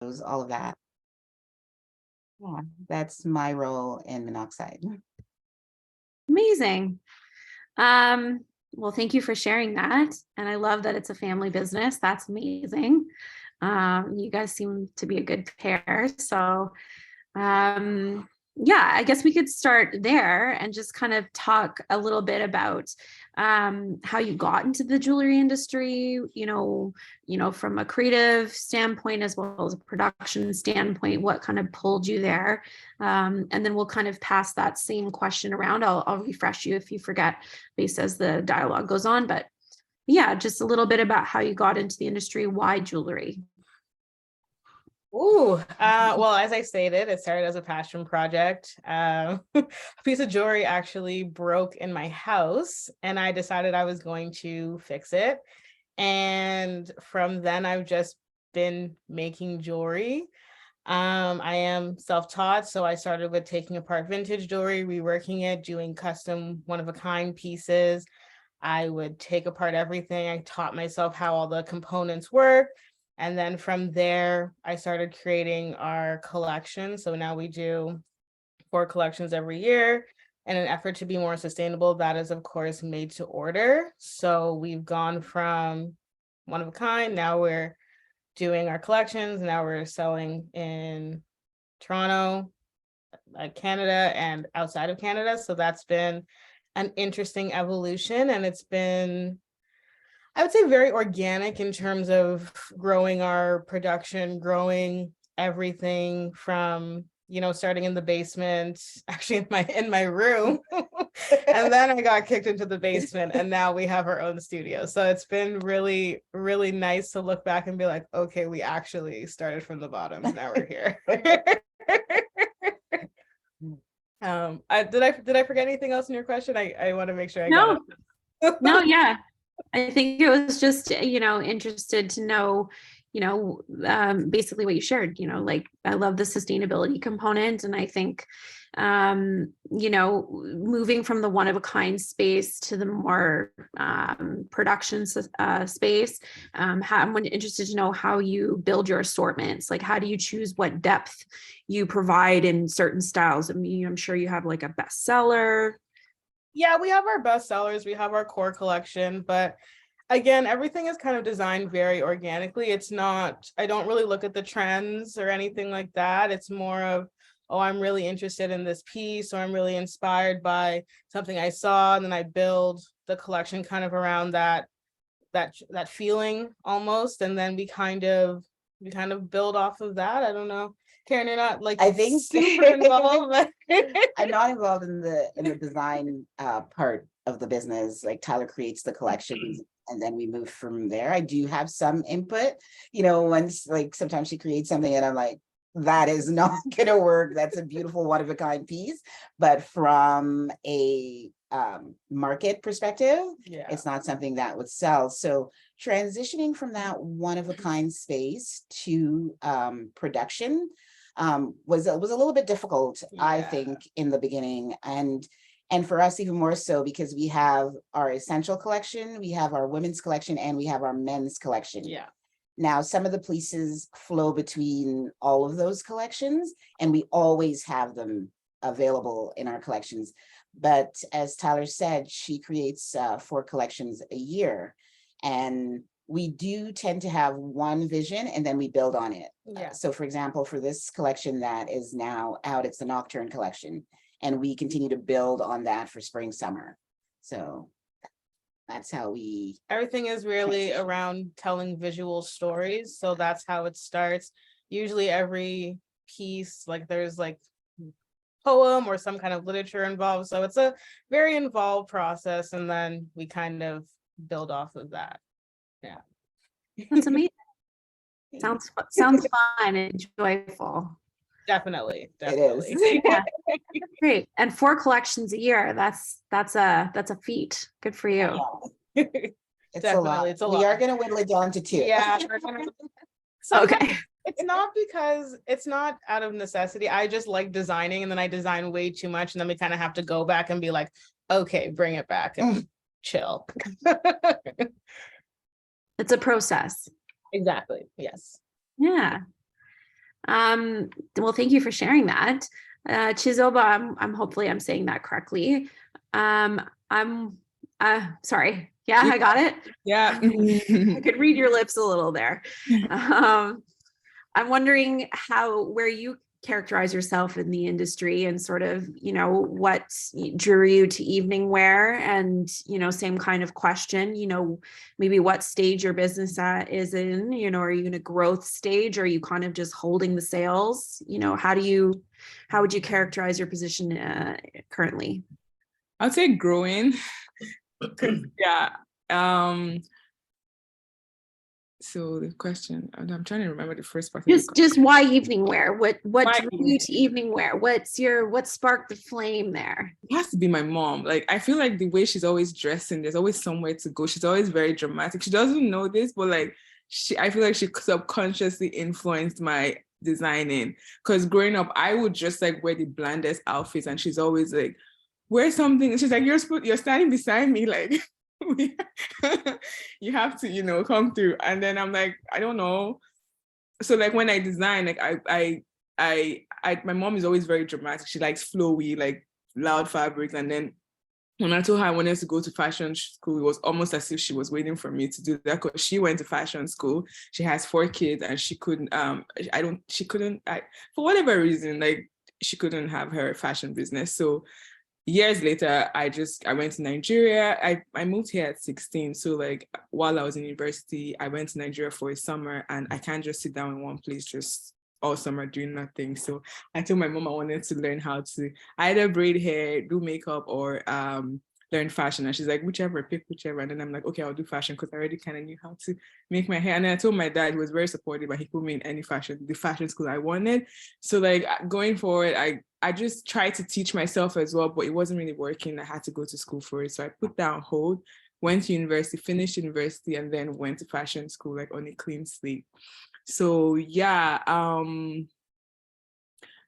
all of that. Yeah, that's my role in Monoxide. Amazing. Well, thank you for sharing that. And I love that it's a family business. That's amazing. You guys seem to be a good pair. So, yeah, I guess we could start there and just kind of talk a little bit about how you got into the jewelry industry, from a creative standpoint as well as a production standpoint, what kind of pulled you there. And then we'll kind of pass that same question around. I'll refresh you if you forget based as the dialogue goes on. But yeah, just a little bit about how you got into the industry, why jewelry. Well, as I stated, it started as a passion project. A piece of jewelry actually broke in my house, and I decided I was going to fix it. And from then, I've just been making jewelry. I am self-taught, so I started with taking apart vintage jewelry, reworking it, doing custom one-of-a-kind pieces. I would take apart everything. I taught myself how all the components work. And then from there, I started creating our collection. So now we do 4 collections every year. In an effort to be more sustainable, that is, of course, made to order. So we've gone from one of a kind. Now we're doing our collections. Now we're selling in Toronto, Canada, and outside of Canada. So that's been an interesting evolution. And it's been, I would say, very organic in terms of growing our production, growing everything from, starting in the basement, actually in my room. And then I got kicked into the basement, and now we have our own studio. So it's been really, really nice to look back and be like, okay, we actually started from the bottom. Now we're here. Did I forget anything else in your question? I want to make sure I got it. No, yeah. I think it was just, interested to know, basically what you shared, like I love the sustainability component. And I think, moving from the one of a kind space to the more production space, I'm interested to know how you build your assortments. Like, how do you choose what depth you provide in certain styles? I mean, I'm sure you have like a bestseller. Yeah, we have our best sellers, we have our core collection, but again, everything is kind of designed very organically. It's not, I don't really look at the trends or anything like that. It's more of, oh, I'm really interested in this piece, or I'm really inspired by something I saw, and then I build the collection kind of around that feeling almost, and then we kind of build off of that. I don't know. Karen, you're not like, I think super involved, but I'm not involved in the design part of the business. Like, Tyler creates the collections and then we move from there. I do have some input, once, like, sometimes she creates something and I'm like, that is not gonna work. That's a beautiful one of a kind piece. But from a market perspective, yeah, it's not something that would sell. So transitioning from that one of a kind space to production was a little bit difficult, I think, in the beginning, and for us even more so, because we have our essential collection, we have our women's collection, and we have our men's collection. Yeah. Now, some of the pieces flow between all of those collections, and we always have them available in our collections. But as Tyler said, she creates 4 collections a year, and we do tend to have one vision and then we build on it. Yeah. So for example, for this collection that is now out, it's the Nocturne collection, and we continue to build on that for spring, summer. So that's how everything is really around telling visual stories. So that's how it starts. Usually every piece, like, there's like poem or some kind of literature involved. So it's a very involved process, and then we kind of build off of that. Yeah. That's amazing. Sounds fun and joyful. Definitely. It is. Yeah. Great. And 4 collections a year. That's a feat. Good for you. It's a lot. We are going to whittle it down to 2. Yeah. Okay. It's not because it's not out of necessity. I just like designing, and then I design way too much, and then we kind of have to go back and be like, okay, bring it back and chill. It's a process. Exactly. Yes. Yeah. Well, thank you for sharing that. Chizoba, I'm hopefully I'm saying that correctly. I'm sorry. Yeah, I got it. Yeah. I could read your lips a little there. I'm wondering where you characterize yourself in the industry and sort of, what drew you to evening wear, and, same kind of question, maybe what stage your business is in, are you in a growth stage? Or are you kind of just holding the sales? How would you characterize your position currently? I'd say growing. Yeah. So the question, I'm trying to remember the first part. Just why evening wear? What Why drew you to evening wear? What sparked the flame there? It has to be my mom. Like, I feel like the way she's always dressing, there's always somewhere to go. She's always very dramatic. She doesn't know this, but like I feel like she subconsciously influenced my designing. Because growing up, I would just like wear the blandest outfits, and she's always like, wear something. And she's like, you're standing beside me, like you have to, come through. And then I'm like, I don't know. So like when I design, like my mom is always very dramatic. She likes flowy, like loud fabrics. And then when I told her I wanted to go to fashion school, it was almost as if she was waiting for me to do that, because she went to fashion school. She has 4 kids, and she couldn't, for whatever reason, like she couldn't have her fashion business. So years later, I went to Nigeria. I moved here at 16. So like while I was in university, I went to Nigeria for a summer, and I can't just sit down in one place just all summer doing nothing. So I told my mom I wanted to learn how to either braid hair, do makeup, or learn fashion. And she's like, pick whichever. And then I'm like, okay, I'll do fashion, because I already kind of knew how to make my hair. And then I told my dad, he was very supportive, but he put me in the fashion school I wanted. So like going forward, I just tried to teach myself as well, but it wasn't really working. I had to go to school for it. So I put that on hold, went to university, finished university, and then went to fashion school, like on a clean slate. So yeah,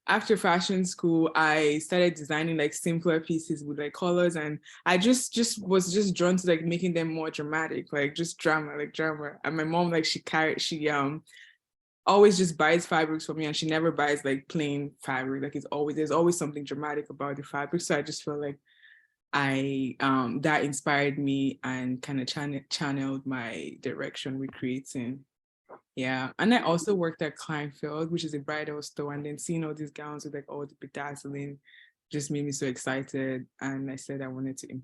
after fashion school, I started designing like simpler pieces with like colors, and I just was drawn to like making them more dramatic, like just drama. And my mom, like she always just buys fabrics for me, and she never buys like plain fabric. Like there's always something dramatic about the fabric. So I just felt like that inspired me and kind of channeled my direction with creating. Yeah. And I also worked at Kleinfeld, which is a bridal store, and then seeing all these gowns with like all the bedazzling just made me so excited. And I said I wanted to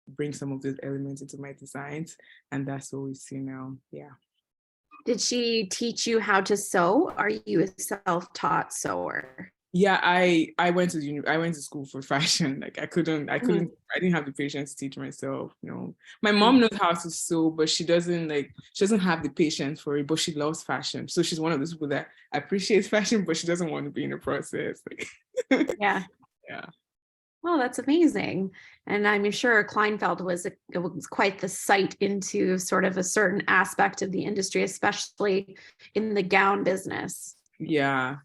bring some of those elements into my designs, and that's what we see now. Yeah. Did she teach you how to sew? Are you a self-taught sewer? Yeah, I went to school for fashion. Like I didn't have the patience to teach myself. My mom knows how to sew, but she doesn't have the patience for it, but she loves fashion. So she's one of those people that appreciates fashion, but she doesn't want to be in the process. Yeah. Yeah. Well, that's amazing. And I'm sure Kleinfeld was quite the sight into sort of a certain aspect of the industry, especially in the gown business. Yeah.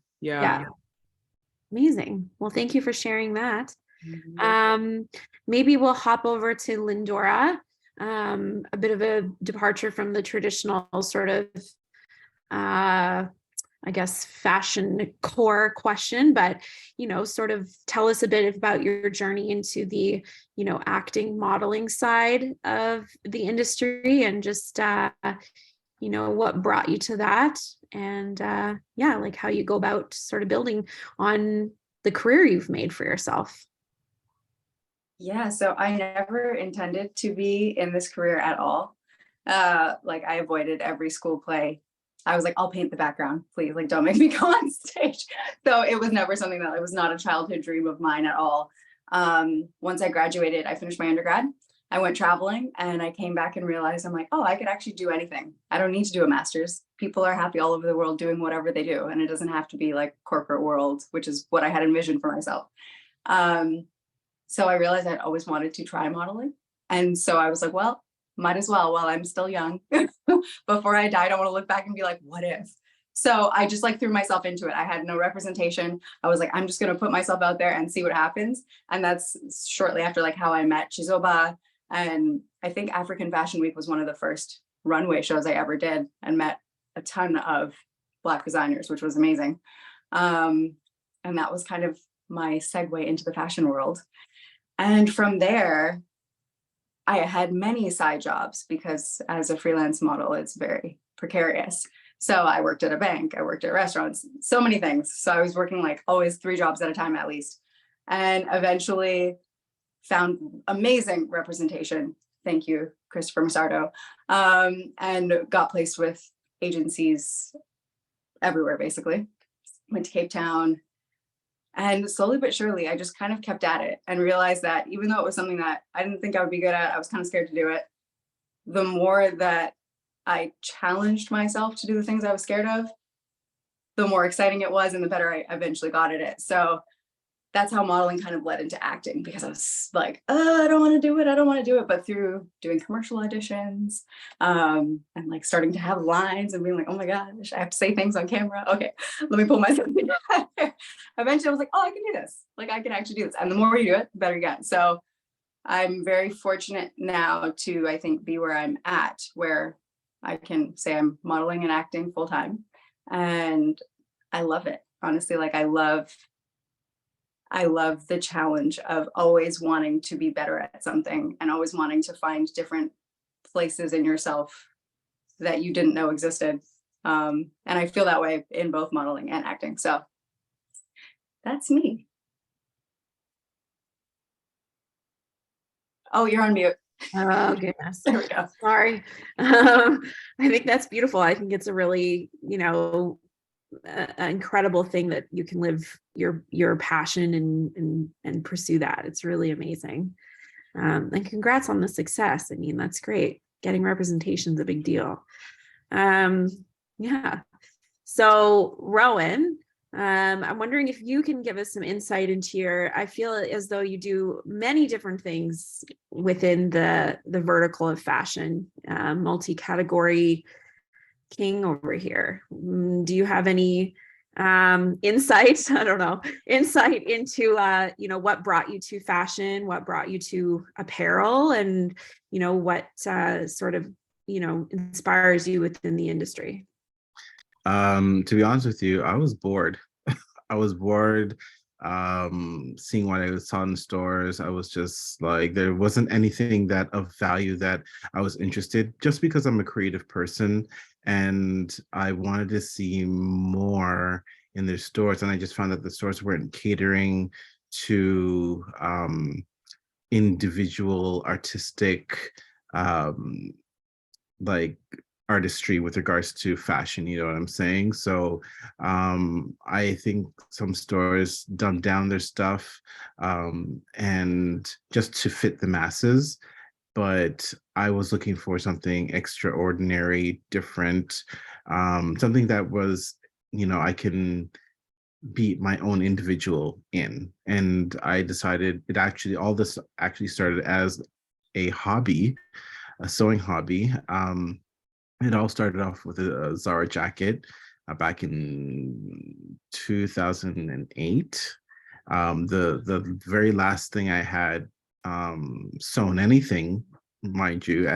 Amazing. Well, thank you for sharing that. Maybe we'll hop over to Lindura, a bit of a departure from the traditional sort of, I guess, fashion core question, but, sort of tell us a bit about your journey into the, acting, modeling side of the industry, and just, what brought you to that, and like how you go about sort of building on the career you've made for yourself. Yeah, so I never intended to be in this career at all. Like I avoided every school play. I was like, I'll paint the background, please. Like, don't make me go on stage. So it was never something it was not a childhood dream of mine at all. Once I graduated, I finished my undergrad. I went traveling, and I came back and realized I'm like, oh, I could actually do anything. I don't need to do a master's. People are happy all over the world doing whatever they do. And it doesn't have to be like corporate world, which is what I had envisioned for myself. So I realized I'd always wanted to try modeling. And so I was like, well, might as well while I'm still young. Before I die, I don't want to look back and be like, what if? So I just like threw myself into it. I had no representation. I was like, I'm just going to put myself out there and see what happens. And that's shortly after like how I met Zoba. And I think African Fashion Week was one of the first runway shows I ever did, and met a ton of Black designers, which was amazing. And that was kind of my segue into the fashion world. And from there, I had many side jobs because as a freelance model, it's very precarious. So I worked at a bank, I worked at restaurants, so many things. So I was working like always 3 jobs at a time at least. And eventually found amazing representation. Thank you, Christopher Massardo. And got placed with agencies everywhere, basically. Went to Cape Town. And slowly but surely, I just kind of kept at it and realized that even though it was something that I didn't think I would be good at, I was kind of scared to do it. The more that I challenged myself to do the things I was scared of, the more exciting it was and the better I eventually got at it. So that's how modeling kind of led into acting, because I was like, oh, I don't want to do it. I don't want to do it. But through doing commercial auditions and like starting to have lines and being like, oh my gosh, I have to say things on camera. Okay, let me pull myself together. Eventually I was like, oh, I can do this. Like I can actually do this. And the more you do it, the better you get. So I'm very fortunate now to, I think, be where I'm at, where I can say I'm modeling and acting full time. And I love it. Honestly, like I love the challenge of always wanting to be better at something and always wanting to find different places in yourself that you didn't know existed. And I feel that way in both modeling and acting. So that's me. Oh, you're on mute. Oh, goodness. There we go. Sorry. I think that's beautiful. I think it's a really, incredible thing that you can live your passion and pursue that. It's really amazing. And congrats on the success. I mean, that's great. Getting representation is a big deal. Yeah. So Rhowan, I'm wondering if you can give us some insight into I feel as though you do many different things within the vertical of fashion, multi-category king over here. Do you have any insight? I don't know, insight into what brought you to fashion, what brought you to apparel, and what sort of inspires you within the industry? To be honest with you, I was bored. I was bored seeing what I saw in the stores. I was just like, there wasn't anything that of value that I was interested, just because I'm a creative person and I wanted to see more in their stores. And I just found that the stores weren't catering to individual artistic like artistry with regards to fashion, you know what I'm saying? So I think some stores dumb down their stuff and just to fit the masses. But I was looking for something extraordinary, different, something that was, I can be my own individual in. And I decided all this actually started as a hobby, a sewing hobby. It all started off with a Zara jacket back in 2008. The very last thing I had sewn anything, mind you,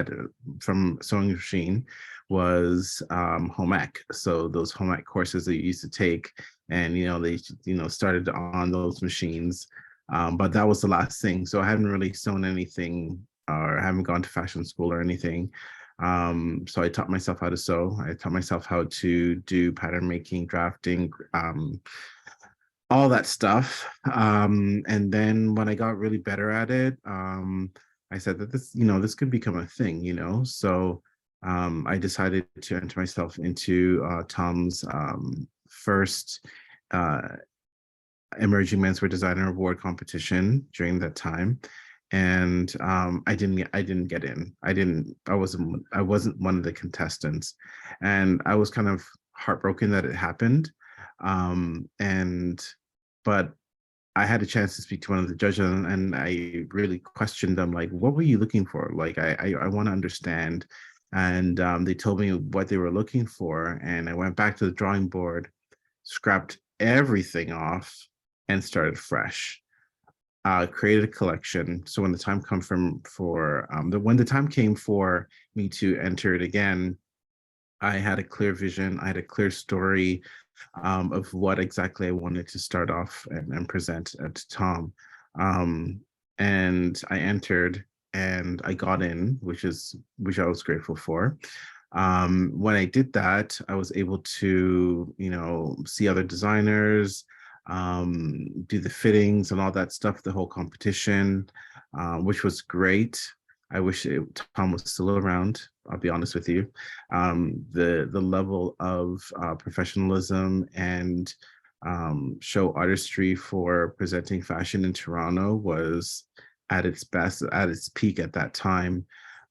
from sewing machine was home ec. So those home ec courses that you used to take, and they started on those machines. But that was the last thing. So I haven't really sewn anything, or haven't gone to fashion school or anything. So I taught myself how to sew. I taught myself how to do pattern making, drafting, all that stuff. And then when I got really better at it, I said that this could become a thing, So I decided to enter myself into Tom's first emerging menswear designer award competition during that time. And I didn't get in. I wasn't one of the contestants, and I was kind of heartbroken that it happened. But I had a chance to speak to one of the judges, and I really questioned them, like, what were you looking for? Like, I want to understand. And they told me what they were looking for, and I went back to the drawing board, scrapped everything off, and started fresh. Created a collection. So when the time came for me to enter it again, I had a clear vision. I had a clear story of what exactly I wanted to start off and present to Tom. Um, and I entered and I got in, which I was grateful for. When I did that, I was able to, see other designers, do the fittings and all that stuff, the whole competition, which was great. I wish Tom was still around. I'll be honest with you. The level of professionalism and show artistry for presenting fashion in Toronto was at its best, at its peak at that time,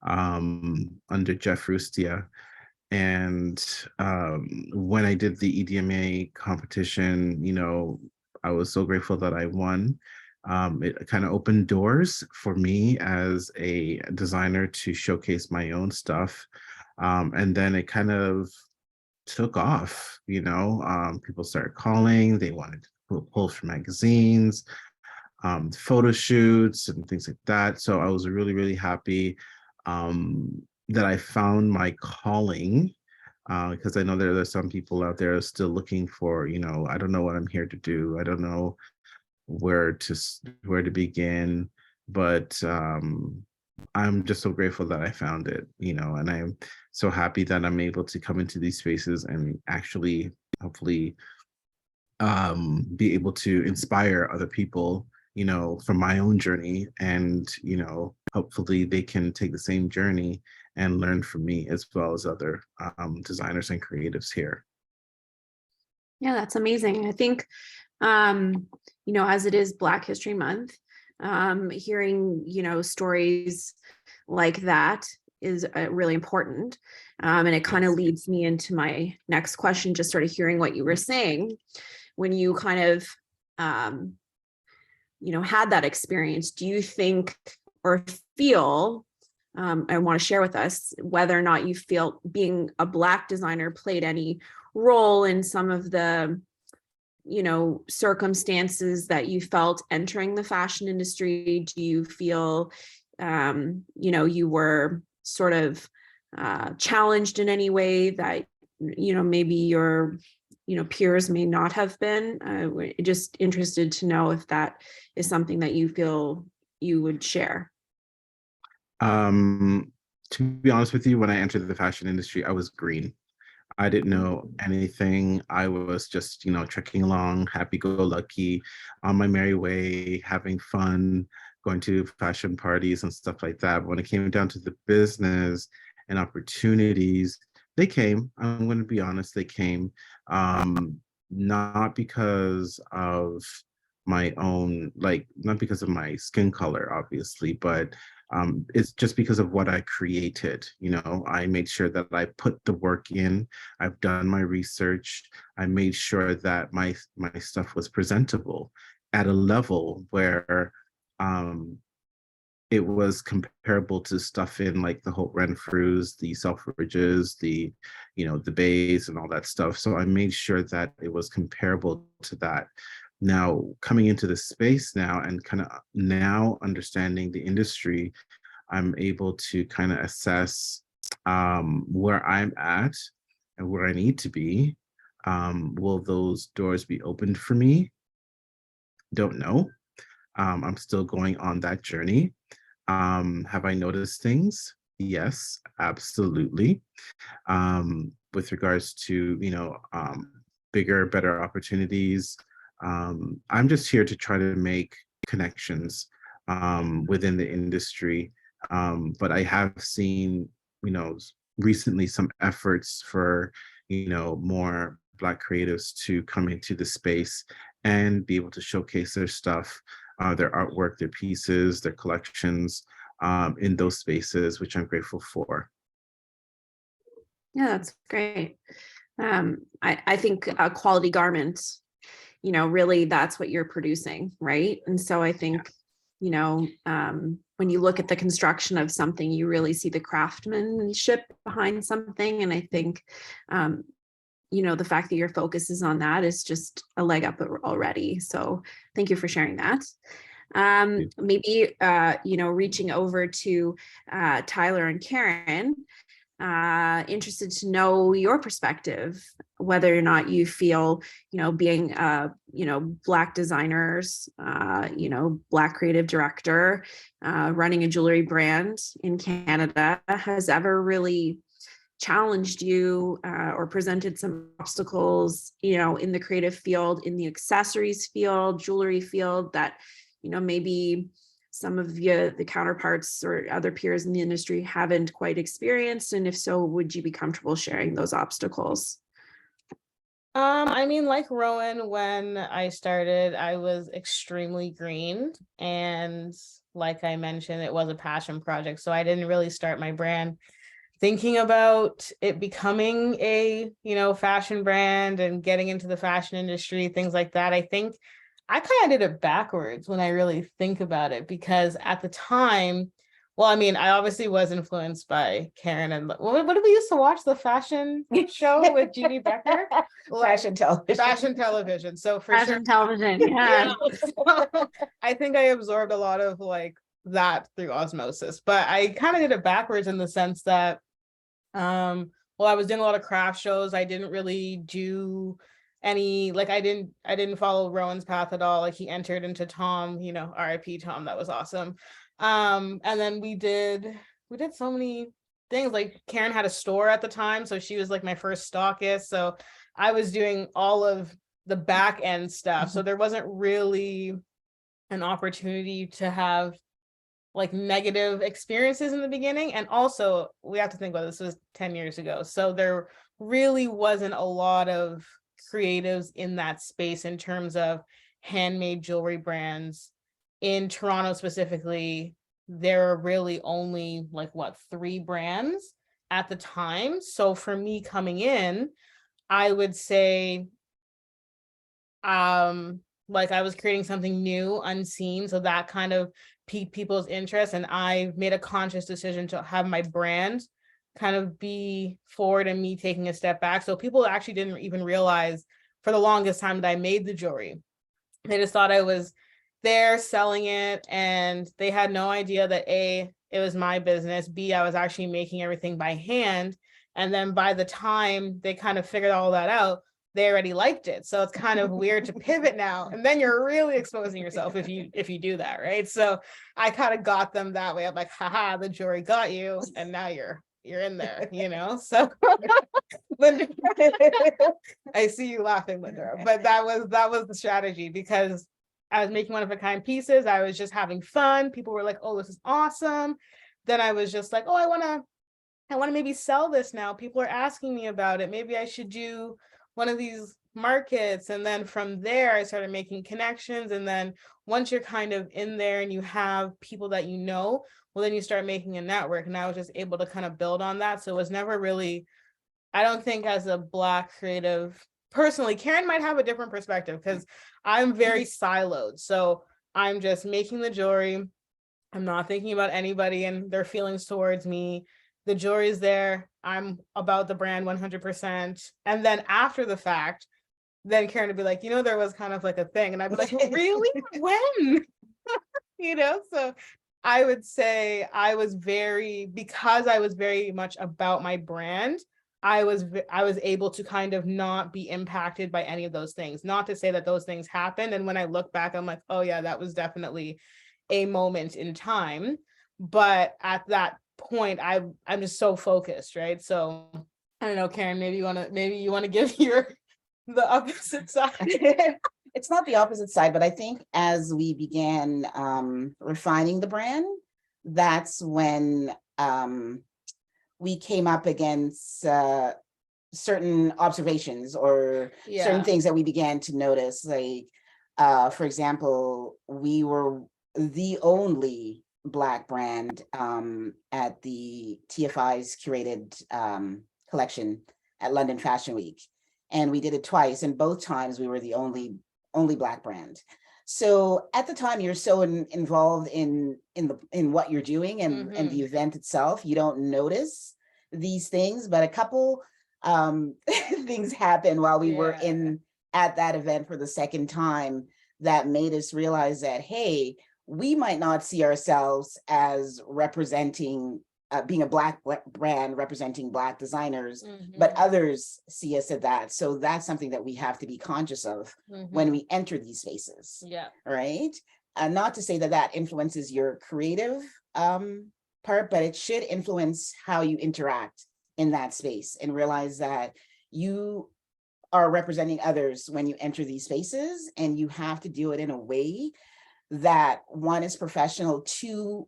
under Jeff Rustia. And when I did the EDMA competition, I was so grateful that I won. It kind of opened doors for me as a designer to showcase my own stuff. And then it kind of took off, people started calling, they wanted to pull for magazines, photo shoots and things like that. So I was really, really happy that I found my calling, because I know there's some people out there still looking for, I don't know what I'm here to do. I don't know where to begin, but I'm just so grateful that I found it, and I'm so happy that I'm able to come into these spaces and actually, hopefully, be able to inspire other people, from my own journey, and hopefully they can take the same journey and learn from me as well as other designers and creatives here. Yeah, that's amazing. I think, as it is Black History Month, hearing, stories like that is really important. And it kind of leads me into my next question, just sort of hearing what you were saying when you kind of, had that experience. Do you think or feel, I want to share with us whether or not you feel being a Black designer played any role in some of the, circumstances that you felt entering the fashion industry? Do you feel, you were sort of challenged in any way that, maybe your, peers may not have been? We're just interested to know if that is something that you feel you would share. To be honest with you, when I entered the fashion industry, I was green. I didn't know anything. I was just, trekking along, happy-go-lucky, on my merry way, having fun, going to fashion parties and stuff like that. But when it came down to the business and opportunities, they came. I'm going to be honest, they came. Not because of my own, not because of my skin color, obviously, but it's just because of what I created. I made sure that I put the work in. I've done my research. I made sure that my stuff was presentable at a level where it was comparable to stuff in like the Holt Renfrews, the Selfridges, the Bays and all that stuff. So I made sure that it was comparable to that. Now, coming into the space now and kind of now understanding the industry, I'm able to kind of assess where I'm at and where I need to be. Will those doors be opened for me? Don't know. I'm still going on that journey. Have I noticed things? Yes, absolutely. With regards to, bigger, better opportunities, I'm just here to try to make connections within the industry. But I have seen, recently some efforts for, more Black creatives to come into the space and be able to showcase their stuff, their artwork, their pieces, their collections in those spaces, which I'm grateful for. Yeah, that's great. I think a quality garment, really that's what you're producing, right? And so I think, when you look at the construction of something, you really see the craftsmanship behind something. And I think, the fact that your focus is on that is just a leg up already. So thank you for sharing that. Maybe, reaching over to Tyler and Karen, interested to know your perspective, whether or not you feel, being, Black designers, Black creative director, running a jewelry brand in Canada has ever really challenged you or presented some obstacles, in the creative field, in the accessories field, jewelry field that, maybe some of the counterparts or other peers in the industry haven't quite experienced? And if so, would you be comfortable sharing those obstacles? I mean, like Rowan, when I started, I was extremely green. And like I mentioned, it was a passion project. So I didn't really start my brand thinking about it becoming a, fashion brand and getting into the fashion industry, things like that. I think I kind of did it backwards when I really think about it, because at the time, well, I mean, I obviously was influenced by Karen and what did we used to watch, the fashion show with Jeannie Becker? Fashion television. Fashion television. So for Fashion sure, television, yeah. I think I absorbed a lot of like that through osmosis, but I kind of did it backwards in the sense that, well, I was doing a lot of craft shows. I didn't really do any, like, I didn't follow Rowan's path at all. Like, he entered into Tom, RIP Tom, that was awesome. And then we did so many things. Like, Karen had a store at the time, so she was like my first stockist. So I was doing all of the back end stuff. So there wasn't really an opportunity to have like negative experiences in the beginning. And also we have to think about this was 10 years ago. So there really wasn't a lot of creatives in that space in terms of handmade jewelry brands. In Toronto specifically, there are really only like 3 brands at the time. So for me coming in, I would say like I was creating something new, unseen. So that kind of piqued people's interest. And I made a conscious decision to have my brand kind of be forward and me taking a step back. So people actually didn't even realize for the longest time that I made the jewelry. They just thought I was there selling it, and they had no idea that A, it was my business, B, I was actually making everything by hand. And then by the time they kind of figured all that out, they already liked it. So it's kind of weird to pivot now. And then you're really exposing yourself if you do that, right? So I kind of got them that way. I'm like, haha, the jewelry got you, and now you're in there, So Linda, I see you laughing, Linda, but that was the strategy, because I was making one-of-a-kind pieces. I was just having fun. People were like, oh, this is awesome. Then I was just like, oh, I want to maybe sell this now. People are asking me about it. Maybe I should do one of these markets. And then from there, I started making connections. And then once you're kind of in there and you have people that well, then you start making a network. And I was just able to kind of build on that. So it was never really, I don't think as a Black creative, personally, Karen might have a different perspective because I'm very siloed. So I'm just making the jewelry. I'm not thinking about anybody and their feelings towards me. The jewelry is there. I'm about the brand 100%. And then after the fact, then Karen would be like, there was kind of like a thing. And I'd be like, really? When? So I would say because I was very much about my brand, I was able to kind of not be impacted by any of those things. Not to say that those things happened. And when I look back, I'm like, oh yeah, that was definitely a moment in time. But at that point, I'm just so focused, right? So I don't know, Karen, maybe you want to give the opposite side. It's not the opposite side, but I think as we began refining the brand, that's when we came up against certain observations or certain things that we began to notice. Like, for example, we were the only Black brand at the TFI's curated collection at London Fashion Week. And we did it twice, and both times we were the only Black brand. So at the time, you're so involved in what you're doing and the event itself, you don't notice these things. But a couple things happened while we were at that event for the second time that made us realize that, hey, we might not see ourselves as representing being a Black brand representing Black designers, but others see us at that. So that's something that we have to be conscious of when we enter these spaces. Yeah. Right. Not to say that that influences your creative part, but it should influence how you interact in that space, and realize that you are representing others when you enter these spaces, and you have to do it in a way that, one, is professional, two,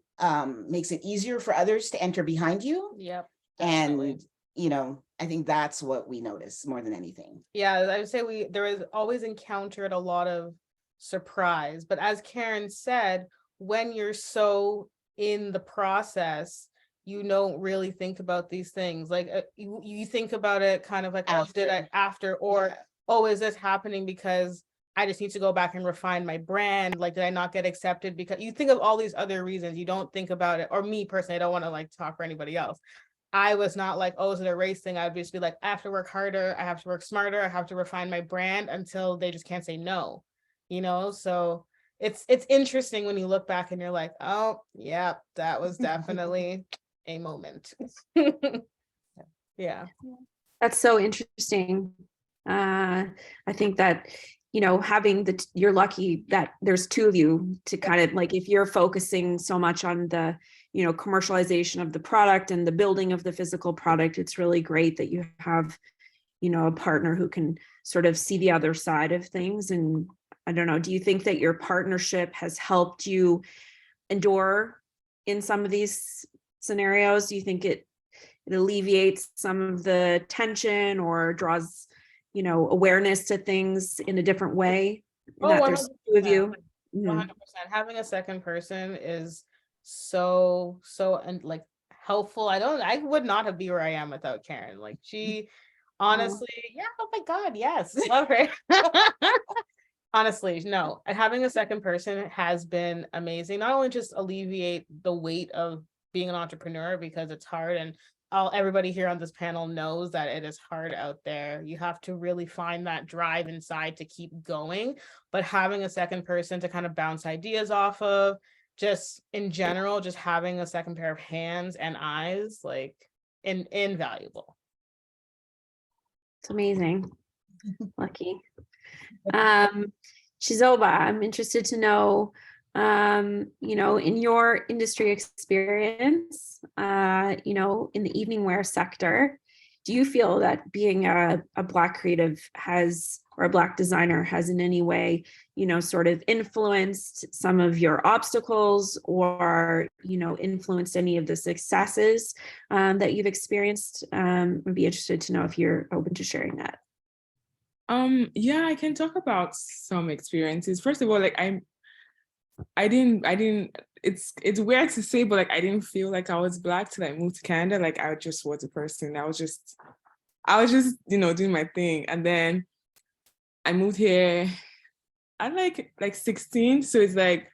makes it easier for others to enter behind you. Yep. And, you know, I think that's what we notice more than anything. Yeah, I would say there is always encountered a lot of surprise, but as Karen said, when you're so in the process, you don't really think about these things. Like you think about it kind of like, oh, did I after, or oh, is this happening because I just need to go back and refine my brand? Like, did I not get accepted? Because you think of all these other reasons. You don't think about it. Or me personally, I don't want to like talk for anybody else. I was not like, oh, is it a race thing? I'd just be like, I have to work harder. I have to work smarter. I have to refine my brand until they just can't say no, you know? So it's interesting when you look back and you're like, oh, yeah, that was definitely a moment. Yeah. That's so interesting. I think that, you know, having you're lucky that there's two of you to kind of like, if you're focusing so much on the, you know, commercialization of the product and the building of the physical product, it's really great that you have, you know, a partner who can sort of see the other side of things. And I don't know, do you think that your partnership has helped you endure in some of these scenarios? Do you think it alleviates some of the tension or draws, you know, awareness to things in a different way? Oh, that there's two of you. 100%. Having a second person is so and like helpful. I would not have be where I am without Karen. Like she honestly, yeah, oh my God, yes. Love her. Honestly, no, having a second person has been amazing. Not only just alleviate the weight of being an entrepreneur, because it's hard, and everybody here on this panel knows that it is hard out there. You have to really find that drive inside to keep going, but having a second person to kind of bounce ideas off of, just in general, just having a second pair of hands and eyes, like invaluable. It's amazing. Lucky. Zoba, I'm interested to know, you know, in your industry experience, you know, in the evening wear sector, do you feel that being a Black creative or a Black designer has in any way, you know, sort of influenced some of your obstacles, or, you know, influenced any of the successes that you've experienced? I'd be interested to know if you're open to sharing that. Yeah, I can talk about some experiences. First of all, like I didn't, it's weird to say, but like I didn't feel like I was Black till I moved to Canada. Like I just was a person. I was just, you know, doing my thing. And then I moved here at like 16. So it's like,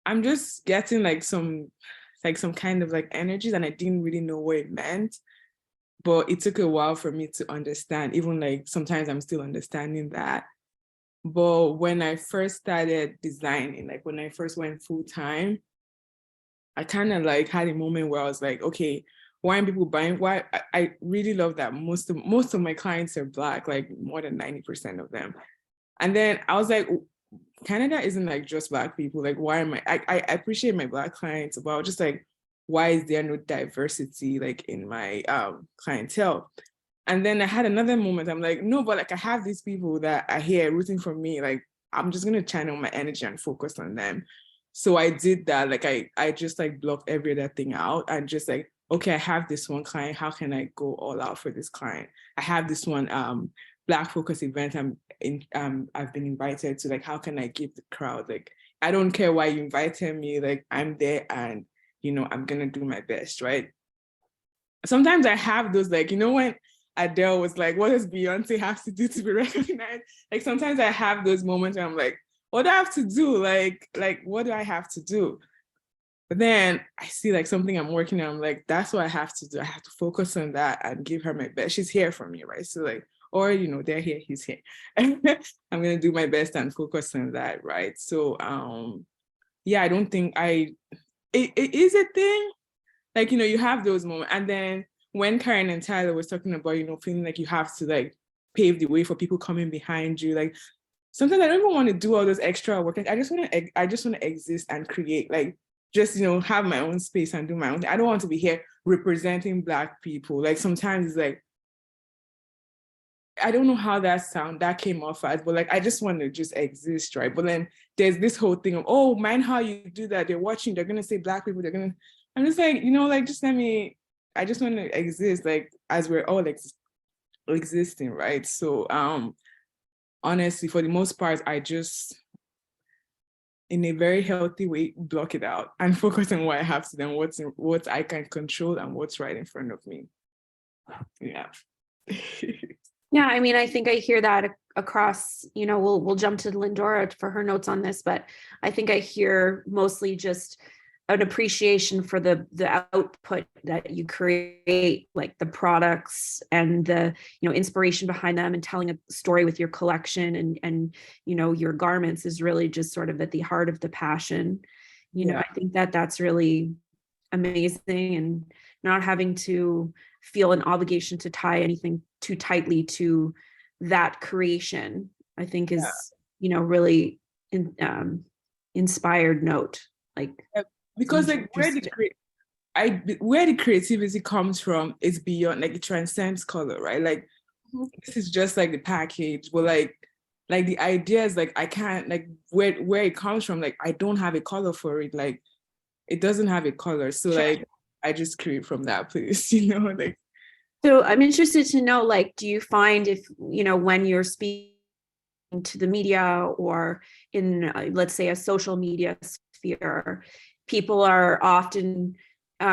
I'm just getting like some kind of like energy, and I didn't really know what it meant. But it took a while for me to understand, even like sometimes I'm still understanding that. But when I first started designing, like when I first went full time, I kind of like had a moment where I was like, okay, why aren't people buying? Why? I really love that most of my clients are Black, like more than 90% of them. And then I was like, Canada isn't like just Black people. Like, why am I appreciate my Black clients, but I was just like, why is there no diversity like in my clientele? And then I had another moment. I'm like, no, but like I have these people that are here rooting for me. Like I'm just gonna channel my energy and focus on them. So I did that. Like I just like blocked every other thing out and just like, okay, I have this one client. How can I go all out for this client? I have this one Black focus event I've been invited to. Like, how can I give the crowd? Like, I don't care why you invited me. Like I'm there, and you know, I'm gonna do my best, right? Sometimes I have those, like, you know, when Adele was like, what does Beyonce have to do to be recognized? Like sometimes I have those moments where I'm like, what do I have to do? Like what do I have to do? But then I see like something I'm working on, I'm like, that's what I have to do. I have to focus on that and give her my best. She's here for me, right? So like, or, you know, they're here, he's here. I'm gonna do my best and focus on that, right? So yeah, I don't think it is a thing, like, you have those moments. And then when Karen and Tyler was talking about, feeling like you have to like pave the way for people coming behind you, like sometimes I don't even want to do all those extra work. Like I just want to exist and create, like just have my own space and do my own thing. I don't want to be here representing Black people. Like sometimes it's like, I don't know how that came off as, but like I just want to just exist, right? But then there's this whole thing of, oh, mind how you do that. They're watching, they're gonna say Black people, I'm just like, like just I just want to exist, like as we're all existing, right? So honestly, for the most part, I just, in a very healthy way, block it out and focus on what I have to do, what I can control and what's right in front of me. Yeah. Yeah, I mean, I think I hear that across, we'll jump to Lindura for her notes on this, but I think I hear mostly just an appreciation for the output that you create, like the products and the inspiration behind them, and telling a story with your collection and your garments is really just sort of at the heart of the passion. I think that's really amazing, and not having to feel an obligation to tie anything too tightly to that creation, I think is really inspired note. Like, because like where the creativity comes from is beyond, like it transcends color, right? Like this is just like the package, but like the idea is like I can't, like where it comes from, like I don't have a color for it, like it doesn't have a color, so like I just create from that place, like. So I'm interested to know, like, do you find if when you're speaking to the media or in let's say a social media sphere, people are often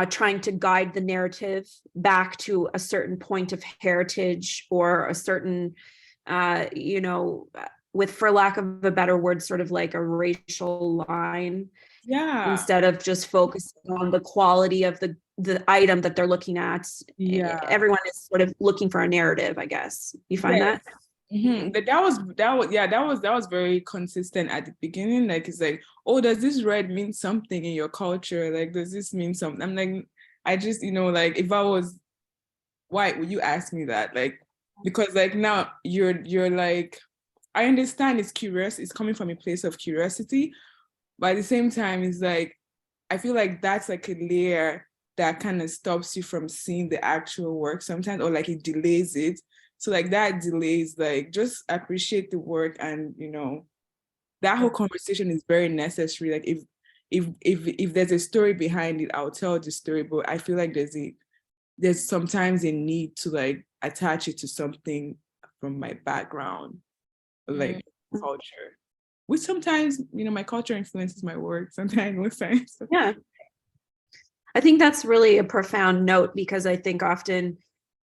trying to guide the narrative back to a certain point of heritage or a certain, with, for lack of a better word, sort of like a racial line, instead of just focusing on the quality of the item that they're looking at. Everyone is sort of looking for a narrative, I guess. You find that? Mm-hmm. That was very consistent at the beginning. Like it's like, oh, does this red mean something in your culture? Like, does this mean something? I'm like, I just, like if I was white, would you ask me that? Like, because like now you're like, I understand it's curious, it's coming from a place of curiosity, but at the same time, it's like, I feel like that's like a layer that kind of stops you from seeing the actual work sometimes, or like it delays it. So like that delays, like just appreciate the work, and that whole conversation is very necessary. Like if there's a story behind it, I'll tell the story. But I feel like there's sometimes a need to like attach it to something from my background, like culture. Which sometimes, my culture influences my work, sometimes, most times. Yeah. I think that's really a profound note, because I think often,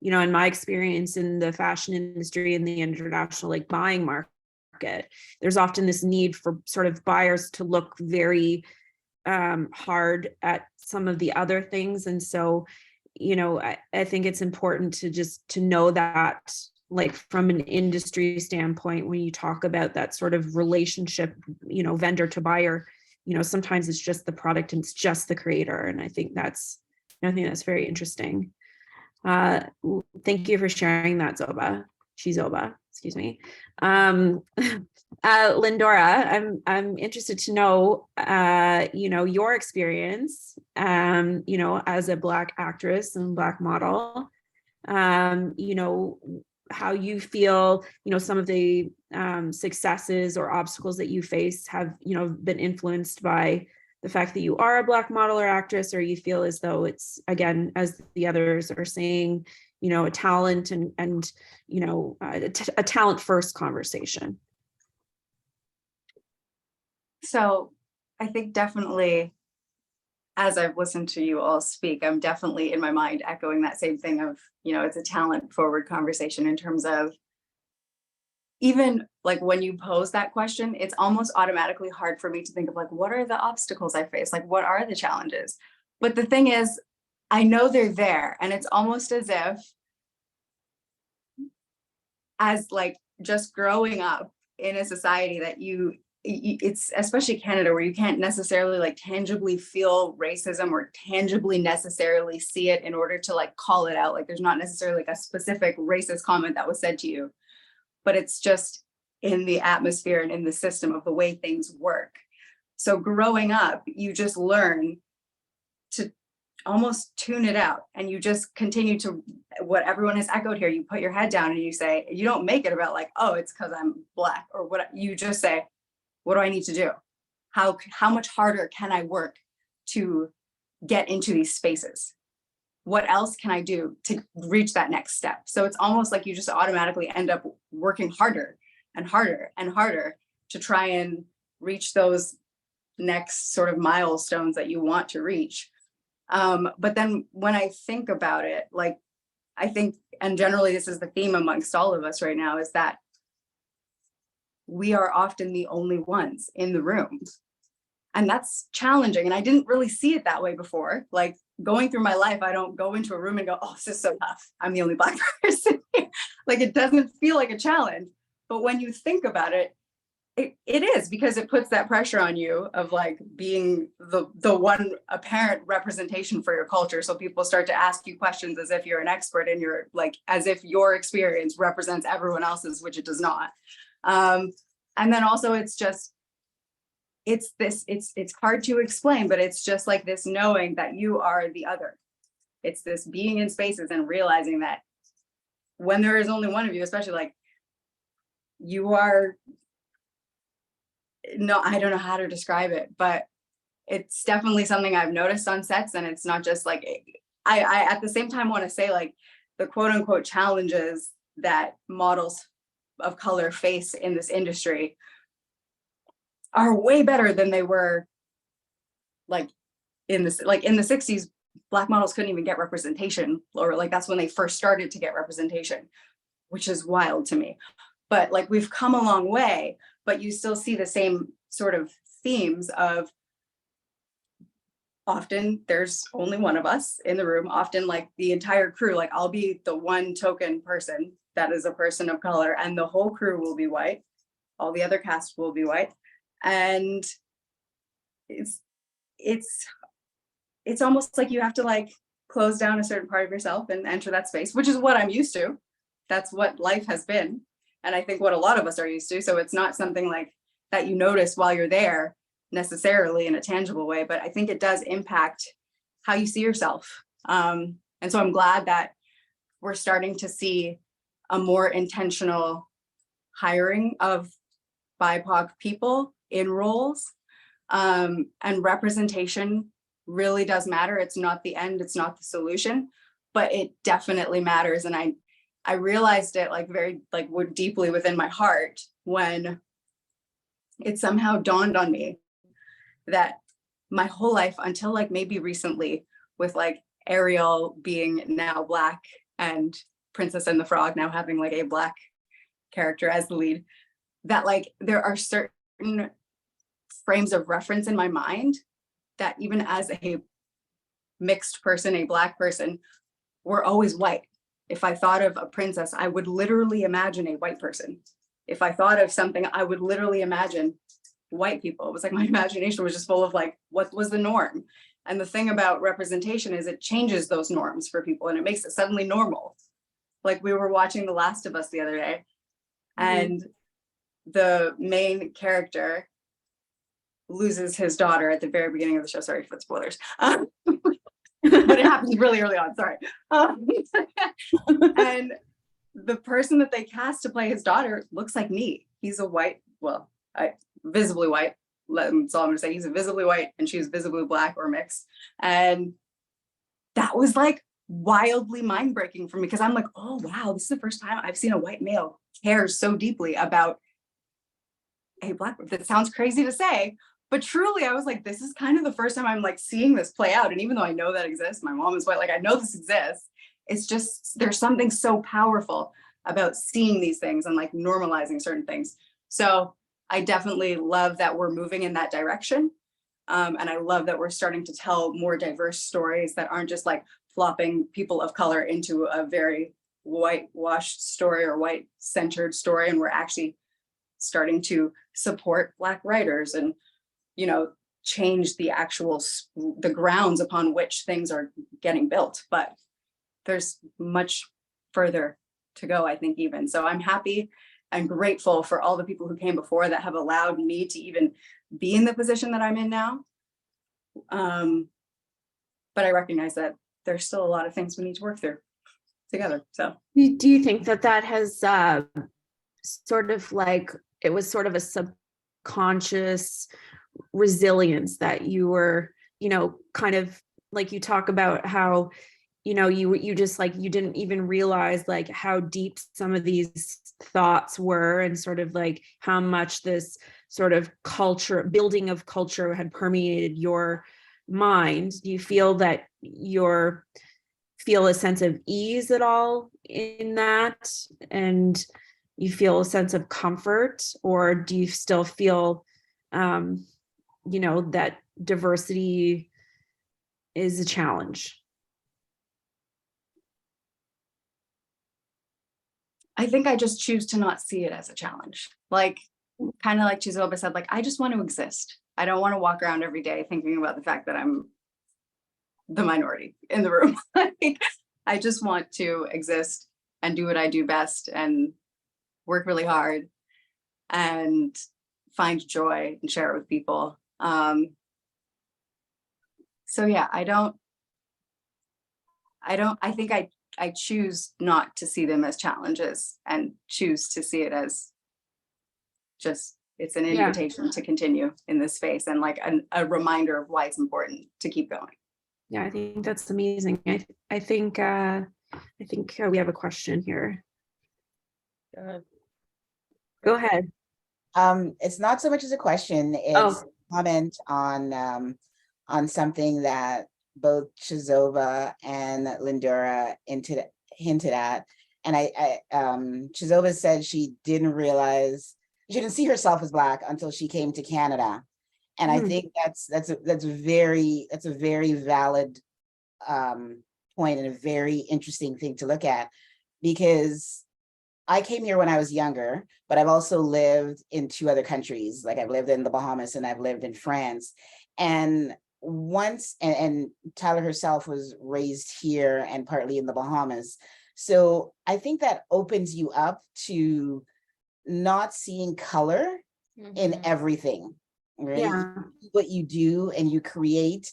in my experience in the fashion industry and the international like buying market, there's often this need for sort of buyers to look very hard at some of the other things. And so, I think it's important to know that, like from an industry standpoint, when you talk about that sort of relationship, vendor to buyer, sometimes it's just the product and it's just the creator. And I think that's very interesting. Thank you for sharing that, Zoba. Zoba, excuse me. Lindura, I'm interested to know, your experience, as a Black actress and Black model, how you feel, some of the successes or obstacles that you face have, been influenced by the fact that you are a Black model or actress, or you feel as though it's, again, as the others are saying, a talent and a talent first conversation. So I think definitely, as I've listened to you all speak, I'm definitely in my mind echoing that same thing of, it's a talent forward conversation, in terms of even like when you pose that question, it's almost automatically hard for me to think of like, what are the obstacles I face? Like, what are the challenges? But the thing is, I know they're there, and it's almost as if, as like just growing up in a society that you it's especially Canada, where you can't necessarily like tangibly feel racism or tangibly necessarily see it in order to like call it out. Like there's not necessarily like a specific racist comment that was said to you, but it's just in the atmosphere and in the system of the way things work. So growing up, you just learn to almost tune it out, and you just continue to, what everyone has echoed here, you put your head down and you say, you don't make it about like, oh, it's because I'm Black or what. You just say, what do I need to do? How much harder can I work to get into these spaces? What else can I do to reach that next step? So it's almost like you just automatically end up working harder and harder and harder to try and reach those next sort of milestones that you want to reach. But then when I think about it, like, I think, and generally this is the theme amongst all of us right now, is that we are often the only ones in the room. And that's challenging. And I didn't really see it that way before. Like going through my life, I don't go into a room and go, oh, this is so tough, I'm the only Black person. Like it doesn't feel like a challenge. But when you think about it, it is, because it puts that pressure on you of like being the one apparent representation for your culture. So people start to ask you questions as if you're an expert, and you're like, as if your experience represents everyone else's, which it does not. And then also it's just, it's hard to explain, but it's just like this knowing that you are the other. It's this being in spaces and realizing that when there is only one of you, especially like you are, no, I don't know how to describe it, but it's definitely something I've noticed on sets. And it's not just like, I at the same time want to say like the quote unquote challenges that models of color face in this industry are way better than they were like in the 60s. Black models couldn't even get representation, or like that's when they first started to get representation, which is wild to me. But like we've come a long way, but you still see the same sort of themes of often there's only one of us in the room, often like the entire crew, like I'll be the one token person that is a person of color, and the whole crew will be white. All the other cast will be white. And it's almost like you have to like close down a certain part of yourself and enter that space, which is what I'm used to. That's what life has been. And I think what a lot of us are used to. So it's not something like that you notice while you're there necessarily in a tangible way, but I think it does impact how you see yourself. And so I'm glad that we're starting to see a more intentional hiring of BIPOC people in roles, and representation really does matter. It's not the end, it's not the solution, but it definitely matters. And I realized it like very like deeply within my heart when it somehow dawned on me that my whole life until like maybe recently, with like Ariel being now Black and Princess and the Frog now having like a Black character as the lead, that like there are certain frames of reference in my mind that even as a mixed person, a Black person, were always white. If I thought of a princess, I would literally imagine a white person. If I thought of something, I would literally imagine white people. It was like my imagination was just full of like, what was the norm? And the thing about representation is it changes those norms for people and it makes it suddenly normal. Like we were watching The Last of Us the other day, and the main character loses his daughter at the very beginning of the show. Sorry for the spoilers. But it happens really early on, sorry. And the person that they cast to play his daughter looks like me. He's a white, well, visibly white. That's all I'm gonna say. He's a visibly white and she's visibly Black or mixed. And that was like wildly mind-breaking for me, because I'm like, oh wow, this is the first time I've seen a white male care so deeply about a Black. That sounds crazy to say, but truly I was like, this is kind of the first time I'm like seeing this play out. And even though I know that exists, my mom is white, like I know this exists, it's just, there's something so powerful about seeing these things and like normalizing certain things. So I definitely love that we're moving in that direction. And I love that we're starting to tell more diverse stories that aren't just like flopping people of color into a very whitewashed story or white centered story. And we're actually starting to support Black writers and, you know, change the actual, the grounds upon which things are getting built. But there's much further to go, I think, even. So I'm happy and grateful for all the people who came before that have allowed me to even be in the position that I'm in now. But I recognize that there's still a lot of things we need to work through together. So Do you think that that has sort of like, it was sort of a subconscious resilience that you were, you know, kind of like you talk about how, you know, you just like, you didn't even realize like how deep some of these thoughts were, and sort of like how much this sort of culture, building of culture had permeated your mind. Do you feel that feel a sense of ease at all in that, and you feel a sense of comfort, or do you still feel you know, that diversity is a challenge? I think I just choose to not see it as a challenge. Like, kind of like Zoba said, like, I just want to exist. I don't want to walk around every day thinking about the fact that I'm the minority in the room. Like, I just want to exist and do what I do best and work really hard and find joy and share it with people. So yeah, I think I choose not to see them as challenges and choose to see it as just, it's an invitation to continue in this space, and like a reminder of why it's important to keep going. Yeah, I think that's amazing. I think we have a question here. Go ahead. It's not so much as a question, it's a comment on something that both Zoba and Lindura hinted at. And Zoba said she didn't realize, she didn't see herself as Black until she came to Canada. And I think that's a very valid point, and a very interesting thing to look at, because I came here when I was younger, but I've also lived in 2 other countries. Like, I've lived in the Bahamas and I've lived in France. And and Tyler herself was raised here and partly in the Bahamas. So I think that opens you up to not seeing color in everything, right? Yeah. What you do and you create.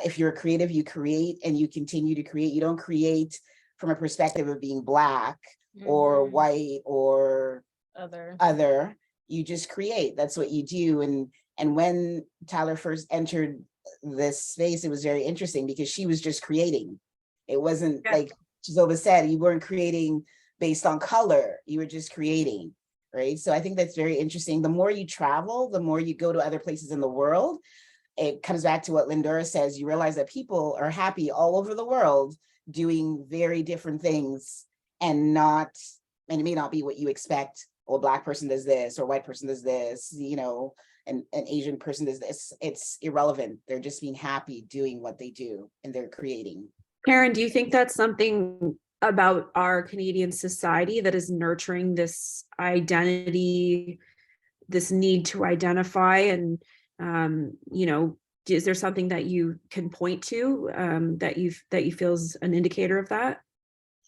If you're a creative, you create and you continue to create. You don't create from a perspective of being Black or white or other. You just create. That's what you do. And when Tyler first entered this space, it was very interesting because she was just creating. It wasn't like Zoba said, you weren't creating based on color, you were just creating, right? So I think that's very interesting. The more you travel, the more you go to other places in the world, it comes back to what Lindura says, you realize that people are happy all over the world doing very different things, and it may not be what you expect. Or a Black person does this, or a white person does this, you know, and an Asian person does this. It's irrelevant. They're just being happy doing what they do, and they're creating. Karen, do you think that's something about our Canadian society that is nurturing this identity, this need to identify? And, you know, is there something that you can point to that you feel is an indicator of that?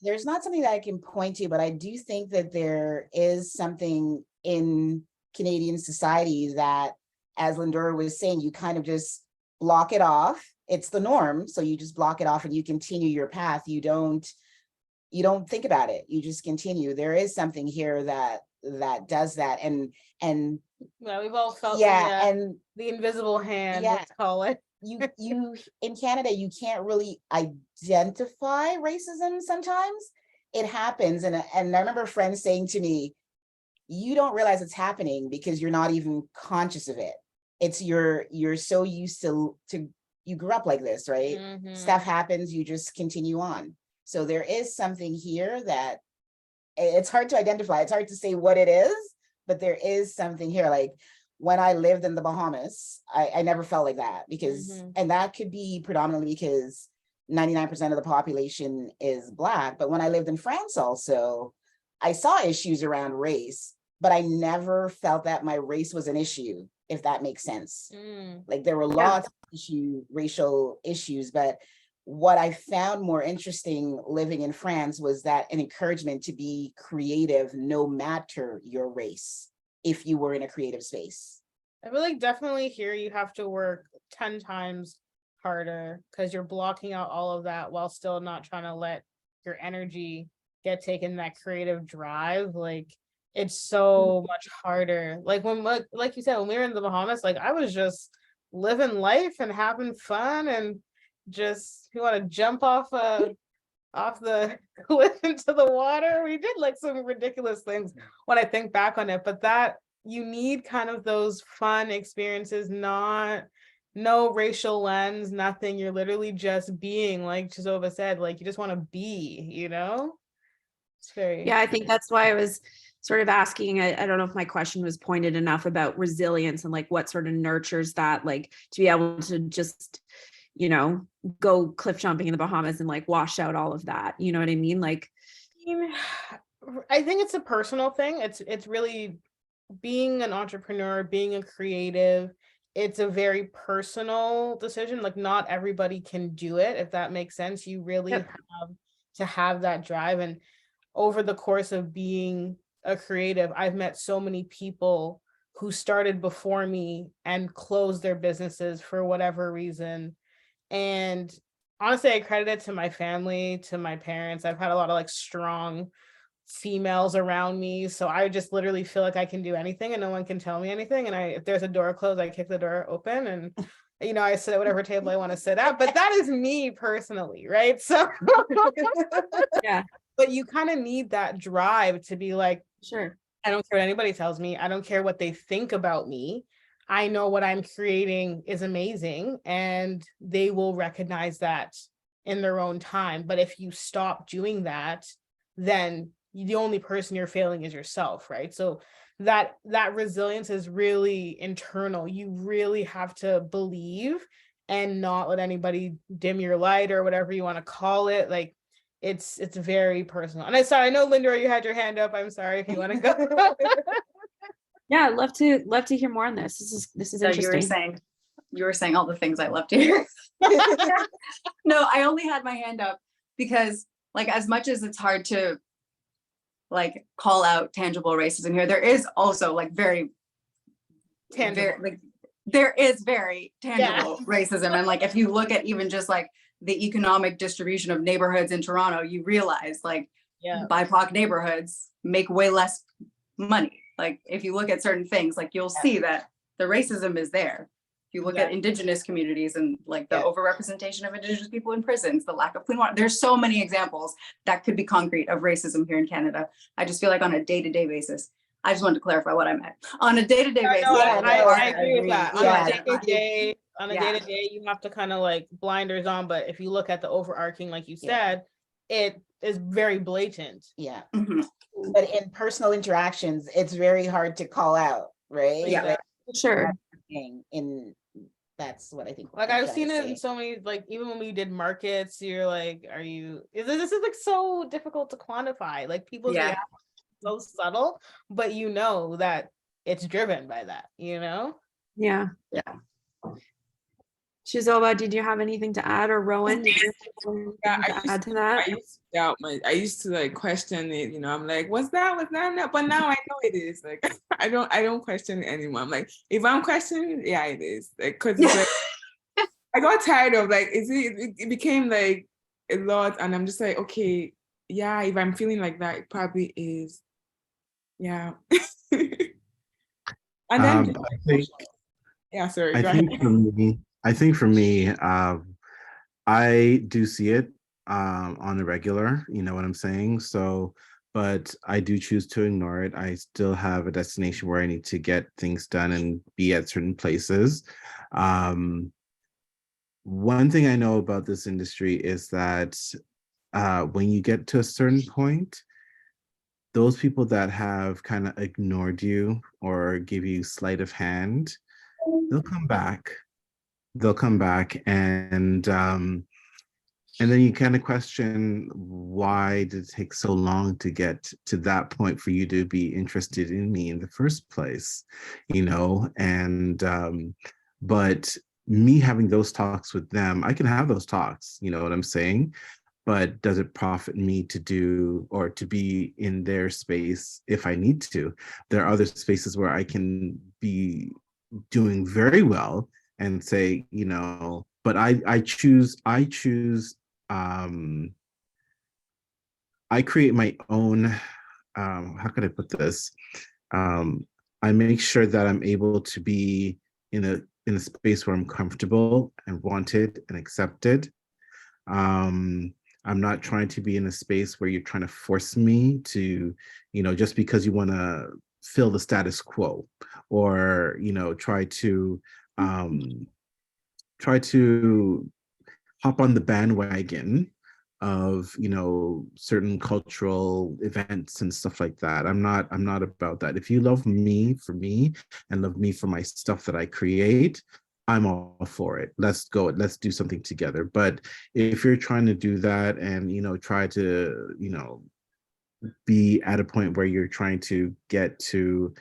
There's not something that I can point to, but I do think that there is something in Canadian society that, as Lindura was saying, you kind of just block it off. It's the norm. So you just block it off and you continue your path. You don't think about it. You just continue. There is something here that does that. And yeah, we've all felt and the invisible hand, let's call it. you in Canada, you can't really identify racism sometimes. It happens. And I remember friends saying to me, you don't realize it's happening because you're not even conscious of it. It's you're so used to you grew up like this, right? Stuff happens, you just continue on. So there is something here that it's hard to identify. It's hard to say what it is, but there is something here. Like when I lived in the Bahamas, I never felt like that because, and that could be predominantly because 99% of the population is Black. But when I lived in France also, I saw issues around race, but I never felt that my race was an issue, if that makes sense. Like there were Yeah. lots of racial issues, but what I found more interesting living in France was that an encouragement to be creative no matter your race, if you were in a creative space. I feel like definitely here you have to work 10 times harder because you're blocking out all of that while still not trying to let your energy get taken, that creative drive. Like it's so much harder. Like when, like you said, when we were in the Bahamas, like I was just living life and having fun and just, you want to jump off the cliff into the water. We did like some ridiculous things when I think back on it, but that you need kind of those fun experiences, no racial lens, nothing. You're literally just being, like Zoba said, like you just want to be, It's very Yeah, I think that's why I was sort of asking, I don't know if my question was pointed enough about resilience and like what sort of nurtures that, like to be able to just, go cliff jumping in the Bahamas and like wash out all of that. You know what I mean? Like, I think it's a personal thing. It's really being an entrepreneur, being a creative. It's a very personal decision. Like not everybody can do it, if that makes sense. You really Yep. have to have that drive. And over the course of being a creative, I've met so many people who started before me and closed their businesses for whatever reason. And honestly, I credit it to my family, to my parents. I've had a lot of like strong females around me, so I just literally feel like I can do anything and no one can tell me anything. And if there's a door closed, I kick the door open and I sit at whatever table I want to sit at. But that is me personally, right? So yeah, but you kind of need that drive to be like, sure. I don't care what anybody tells me. I don't care what they think about me. I know what I'm creating is amazing and they will recognize that in their own time. But if you stop doing that, then the only person you're failing is yourself, right? So that resilience is really internal. You really have to believe and not let anybody dim your light or whatever you want to call it. Like it's very personal. And I know Lindura, you had your hand up. I'm sorry if you want to go. Yeah, I'd love to hear more on this. This is So interesting. you were saying all the things I love to hear. No, I only had my hand up because like as much as it's hard to like call out tangible racism here, there is also like very Tangible. there is very tangible racism. And like if you look at even just like the economic distribution of neighborhoods in Toronto, you realize like BIPOC neighborhoods make way less money. Like if you look at certain things, like you'll see that the racism is there. If you look at Indigenous communities and like the overrepresentation of Indigenous people in prisons, the lack of clean water, there's so many examples that could be concrete of racism here in Canada. I just feel like on a day-to-day basis, I just wanted to clarify what I meant. On a day-to-day basis. I agree with that. On a Yeah. day-to-day, you have to kind of like blinders on, but if you look at the overarching, like you said, it is very blatant. Yeah. Mhm. But in personal interactions, it's very hard to call out, right? Yeah. Like, Sure. that's what I think. Like I'm I've trying seen to it in say. so many, like even when we did markets, you're like, this is like so difficult to quantify. Like people's reaction is so subtle, but that it's driven by that, Yeah. Yeah. Zoba, did you have anything to add, or Rhowan, did you have anything to add to that? I used to like question it, I'm like, what's that? No. But now I know it is. Like I don't question it anymore. I'm like, if I'm questioning it, yeah, it is. Like, cause it's like, I got tired of like, it became like a lot, and I'm just like, okay, yeah, if I'm feeling like that, it probably is. Yeah. And then I think, yeah, sorry. I Go think ahead. for me, I do see it on the regular, you know what I'm saying? So, but I do choose to ignore it. I still have a destination where I need to get things done and be at certain places. One thing I know about this industry is that when you get to a certain point, those people that have kind of ignored you or give you sleight of hand, they'll come back. And And then you kind of question, why did it take so long to get to that point for you to be interested in me in the first place, and but me having those talks with them, I can have those talks, you know what I'm saying? But does it profit me to do or to be in their space if I need to? There are other spaces where I can be doing very well and say, but I choose um I create my own, how can I put this? Um, I make sure that I'm able to be in a space where I'm comfortable and wanted and accepted. Um, I'm not trying to be in a space where you're trying to force me to, just because you want to fill the status quo, or, um, try to hop on the bandwagon of certain cultural events and stuff like that. I'm not about that. If you love me for me and love me for my stuff that I create, I'm all for it. Let's go, let's do something together. But if you're trying to do that and try to be at a point where you're trying to get to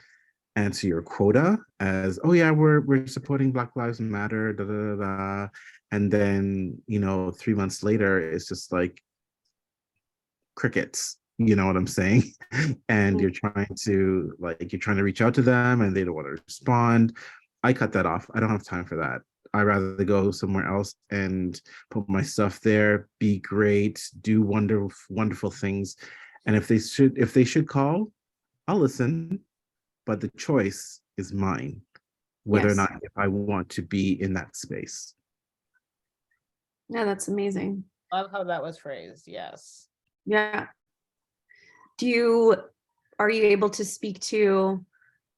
answer your quota as, oh yeah, we're supporting Black Lives Matter, da da da da, and then 3 months later it's just like crickets, you know what I'm saying? And you're trying to reach out to them and they don't want to respond. I cut that off. I don't have time for that. I'd rather go somewhere else and put my stuff there, be great, do wonderful things. And if they should call, I'll listen, but the choice is mine, whether or Yes. not if I want to be in that space. Yeah, that's amazing. Love how that was phrased. Yes. Yeah. Are you able to speak to,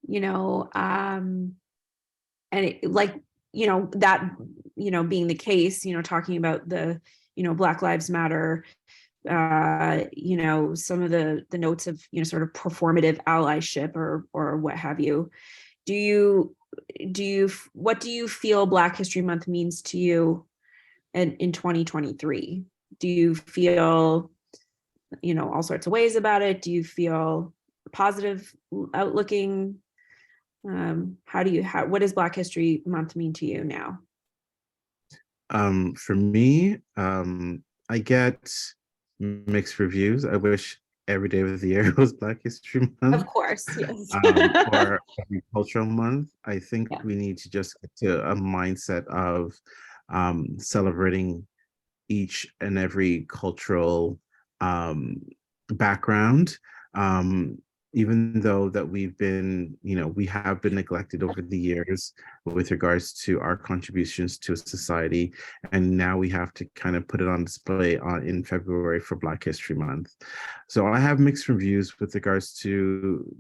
and that, being the case, talking about the, Black Lives Matter, some of the notes of, sort of performative allyship or what have you. What do you feel Black History Month means to you in 2023? Do you feel, all sorts of ways about it? Do you feel positive outlooking? What does Black History Month mean to you now? For me, I get mixed reviews. I wish every day of the year was Black History Month. Of course, yes. Or every cultural month. I think Yeah. we need to just get to a mindset of celebrating each and every cultural background. Even though that we have been neglected over the years with regards to our contributions to society, and now we have to kind of put it on display in February for Black History Month. So I have mixed reviews with regards to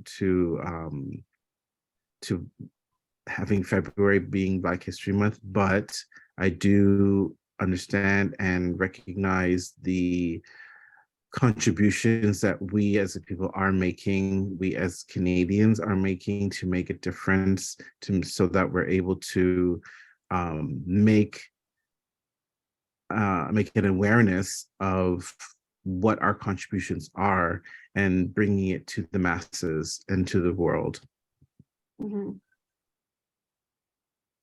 having February being Black History Month, but I do understand and recognize the contributions that we as a people are making, we as Canadians are making to make a difference, so that we're able to make an awareness of what our contributions are and bringing it to the masses and to the world. Mm-hmm.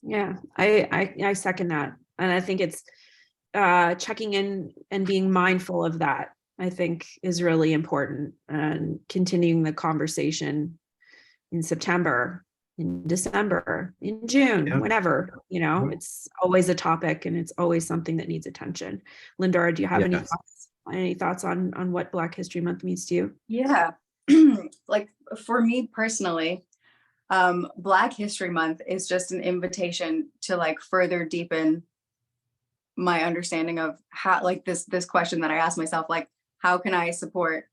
Yeah, I second that. And I think it's checking in and being mindful of that, I think, is really important, and continuing the conversation in September, in December, in June, Yeah. whenever, it's always a topic and it's always something that needs attention. Lindura, do you have Yes. any thoughts on what Black History Month means to you? Yeah. Like for me personally, Black History Month is just an invitation to like further deepen my understanding of how, like this question that I asked myself, like, how can I support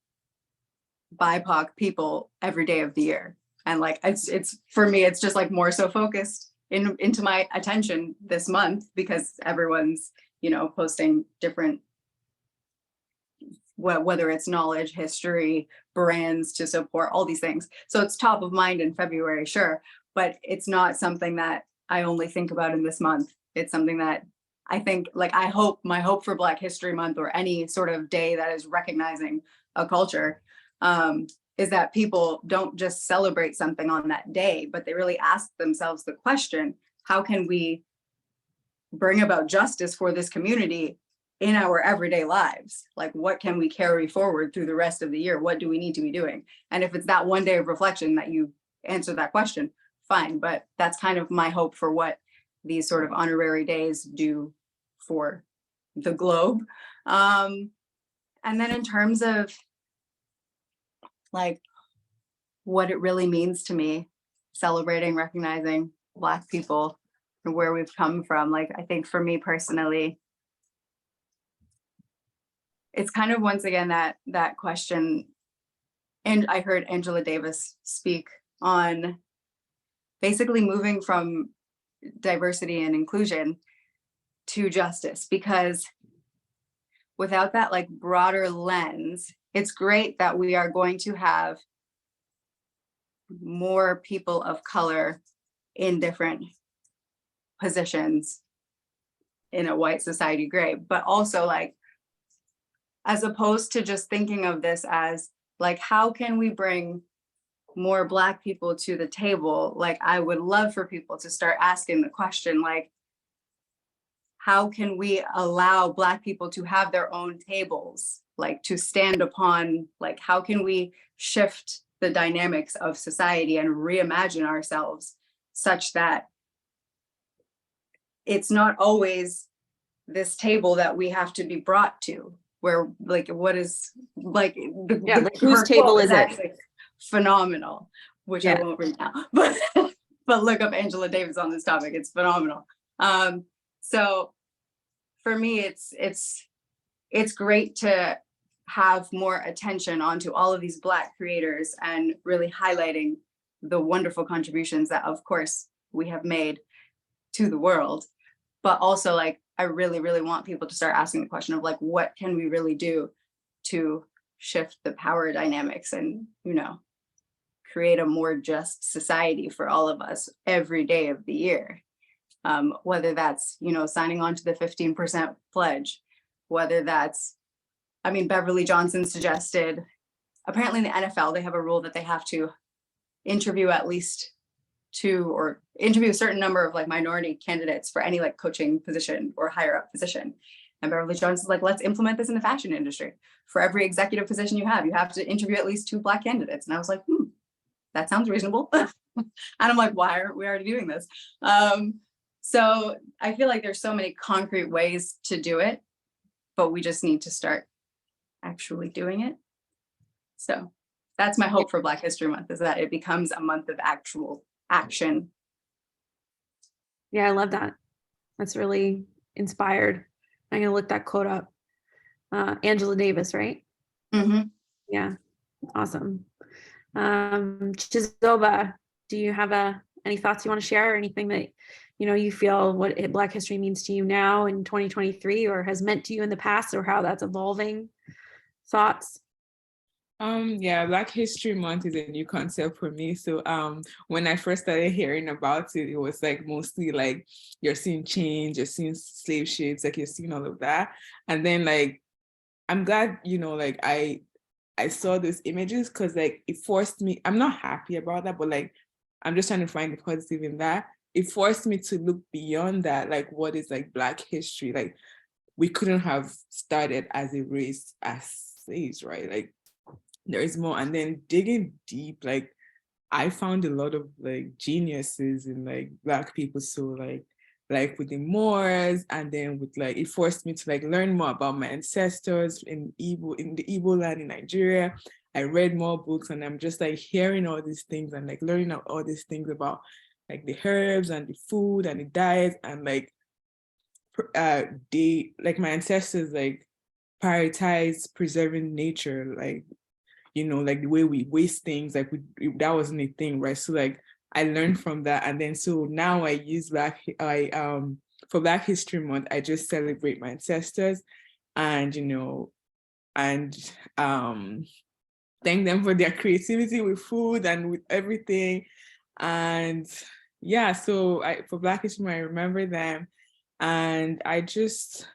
BIPOC people every day of the year? And like, it's for me, it's just like more so focused into my attention this month, because everyone's, posting different, whether it's knowledge, history, brands to support all these things. So it's top of mind in February, sure, but it's not something that I only think about in this month. It's something that I think like my hope for Black History Month or any sort of day that is recognizing a culture is that people don't just celebrate something on that day, but they really ask themselves the question, how can we bring about justice for this community in our everyday lives? Like, what can we carry forward through the rest of the year? What do we need to be doing? And if it's that one day of reflection that you answer that question, fine. But that's kind of my hope for what these sort of honorary days do for the globe. And then in terms of like what it really means to me, celebrating, recognizing Black people and where we've come from, like I think for me personally, it's kind of once again that question. And I heard Angela Davis speak on basically moving from diversity and inclusion to justice, because without that like broader lens, it's great that we are going to have more people of color in different positions in a white society, great, but also like, as opposed to just thinking of this as like, how can we bring more Black people to the table? Like, I would love for people to start asking the question, like, how can we allow Black people to have their own tables, like to stand upon, like, how can we shift the dynamics of society and reimagine ourselves such that it's not always this table that we have to be brought to, where like, what is like, whose table is it? Phenomenal, which I won't read now, but look up Angela Davis on this topic. It's phenomenal. So for me, it's great to have more attention onto all of these Black creators and really highlighting the wonderful contributions that, of course, we have made to the world. But also, like, I really, really want people to start asking the question of like, what can we really do to shift the power dynamics and, you know, create a more just society for all of us every day of the year. Whether that's, you know, signing on to the 15% pledge, whether that's, I mean, Beverly Johnson suggested, apparently in the NFL, they have a rule that they have to interview at least interview a certain number of like minority candidates for any like coaching position or higher up position. And Beverly Johnson is like, let's implement this in the fashion industry. For every executive position you have to interview at least 2 Black candidates. And I was like, that sounds reasonable. And I'm like, why aren't we already doing this? So I feel like there's so many concrete ways to do it, but we just need to start actually doing it. So that's my hope for Black History Month, is that it becomes a month of actual action. Yeah, I love that. That's really inspired. I'm gonna look that quote up. Angela Davis, right? Mm-hmm. Yeah, awesome. Zoba, do you have any thoughts you want to share, or anything that you feel what Black history means to you now in 2023, or has meant to you in the past, or how that's evolving? Thoughts? Yeah, Black History Month is a new concept for me. So when I first started hearing about it, it was like mostly like you're seeing change, you're seeing slave ships, like you're seeing all of that. And then like, I'm glad, like I saw those images, because like it forced me, I'm not happy about that, but like I'm just trying to find the positive in that. It forced me to look beyond that, like what is like Black history? Like we couldn't have started as a race as slaves, right? Like there is more. And then digging deep, like I found a lot of like geniuses in like Black people. So like with the Moors, and then with like, it forced me to like learn more about my ancestors in the Igbo land in Nigeria. I read more books, and I'm just like hearing all these things and like learning all these things about like the herbs and the food and the diet, and like my ancestors like prioritize preserving nature, like like the way we waste things, like that wasn't a thing, right? So like I learned from that, and then so now I use for Black History Month, I just celebrate my ancestors, and thank them for their creativity with food and with everything. And yeah, so for Black History Month, I remember them, And I just,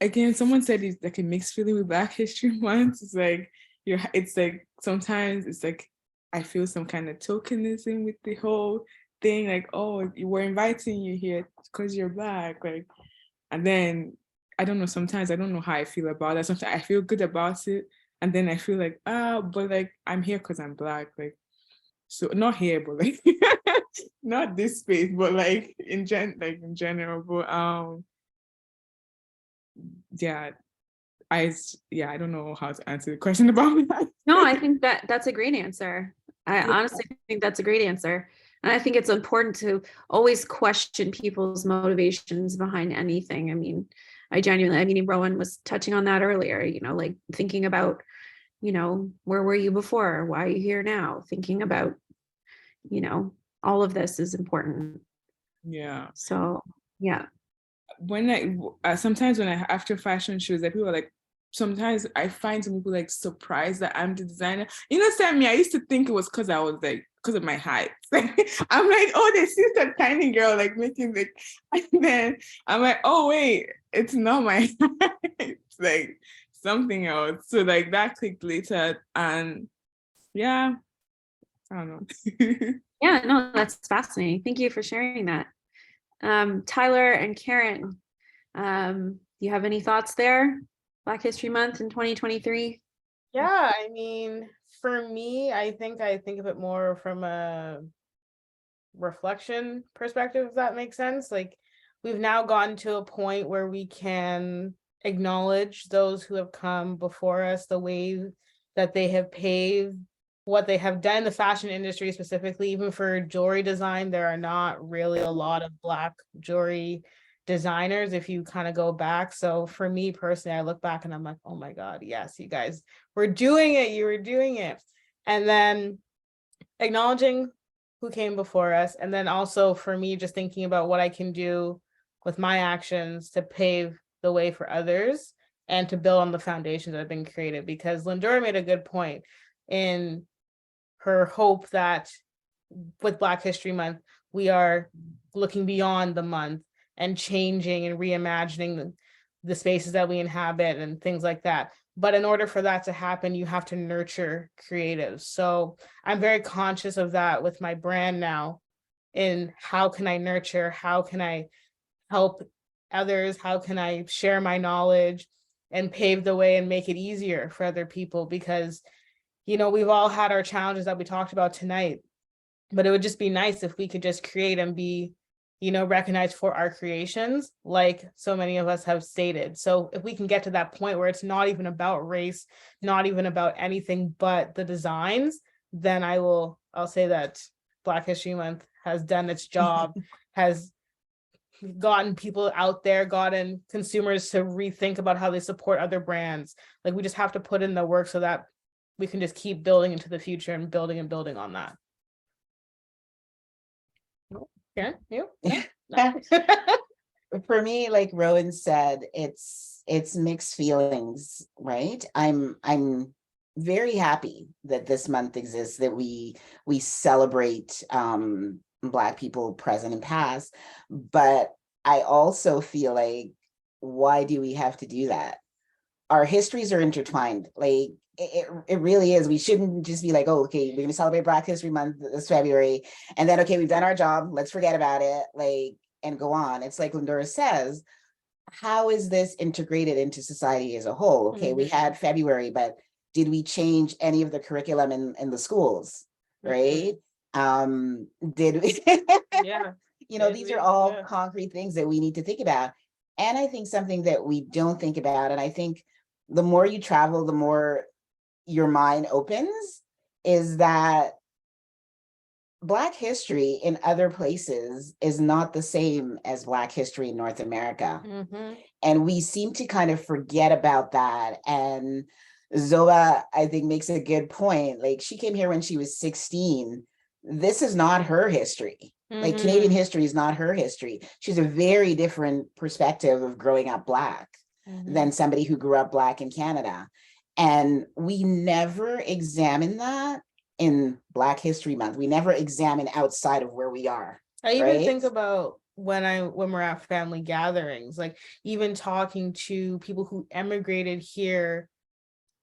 again, someone said it's like a mixed feeling with Black History Month. It's like it's like sometimes it's like I feel some kind of tokenism with the whole thing, like, oh, we're inviting you here because you're Black, like, and then I don't know, sometimes I don't know how I feel about that. Sometimes I feel good about it, and then I feel like, but like I'm here because I'm Black, like, so not here, but like not this space, but like in general, but yeah, I don't know how to answer the question about that. No, I think that's a great answer. I honestly think that's a great answer. And I think it's important to always question people's motivations behind anything. I mean, Rhowan was touching on that earlier, like thinking about, where were you before? Why are you here now? Thinking about, all of this is important. Yeah. So, yeah. When sometimes when I after fashion shows, that people are like, sometimes I find some people like surprised that I'm the designer. Sam, I used to think it was because I was like, because of my height. I'm like, oh, they see that tiny girl like making like, and then I'm like, oh wait, it's not my height. It's like something else. So like that clicked later, and yeah, I don't know. Yeah, no, that's fascinating. Thank you for sharing that. Tyler and Karen, do you have any thoughts there? Black History Month in 2023? Yeah, I mean, for me, I think of it more from a reflection perspective, if that makes sense. Like, we've now gotten to a point where we can acknowledge those who have come before us, the way that they have paved, what they have done in the fashion industry specifically. Even for jewelry design, there are not really a lot of Black jewelry designers if you kind of go back. So for me personally, I look back and I'm like, oh my God, yes, you guys were doing it. You were doing it. And then acknowledging who came before us. And then also for me, just thinking about what I can do with my actions to pave the way for others and to build on the foundations that have been created. Because Lindura made a good point in her hope that with Black History Month, we are looking beyond the month and changing and reimagining the spaces that we inhabit and things like that. But in order for that to happen, you have to nurture creatives. So I'm very conscious of that with my brand now, in how can I nurture, how can I help others, how can I share my knowledge and pave the way and make it easier for other people. Because we've all had our challenges that we talked about tonight, but it would just be nice if we could just create and be, recognized for our creations, like so many of us have stated. So if we can get to that point where it's not even about race, not even about anything but the designs, then I'll say that Black History Month has done its job, has gotten people out there, gotten consumers to rethink about how they support other brands. Like, we just have to put in the work so that we can just keep building into the future and building on that. Yeah, you? No? For me, like Rhowan said, it's mixed feelings, right? I'm very happy that this month exists, that we celebrate Black people present and past, but I also feel like, why do we have to do that? Our histories are intertwined. Like, it really is. We shouldn't just be like, oh, okay, we're going to celebrate Black History Month this February, and then, okay, we've done our job, let's forget about it, like, and go on. It's like Lindura says, how is this integrated into society as a whole? Okay, we had February, but did we change any of the curriculum in the schools, right? Did we? Yeah. These are all concrete things that we need to think about. And I think something that we don't think about, and I think the more you travel, the more your mind opens, is that Black history in other places is not the same as Black history in North America. And we seem to kind of forget about that. And Zoba, I think, makes a good point. Like, she came here when she was 16. This is not her history. Like, Canadian history is not her history. She's a very different perspective of growing up Black than somebody who grew up Black in Canada. And we never examine that in Black History Month. We never examine outside of where we are. I even think about when we're at family gatherings, like even talking to people who emigrated here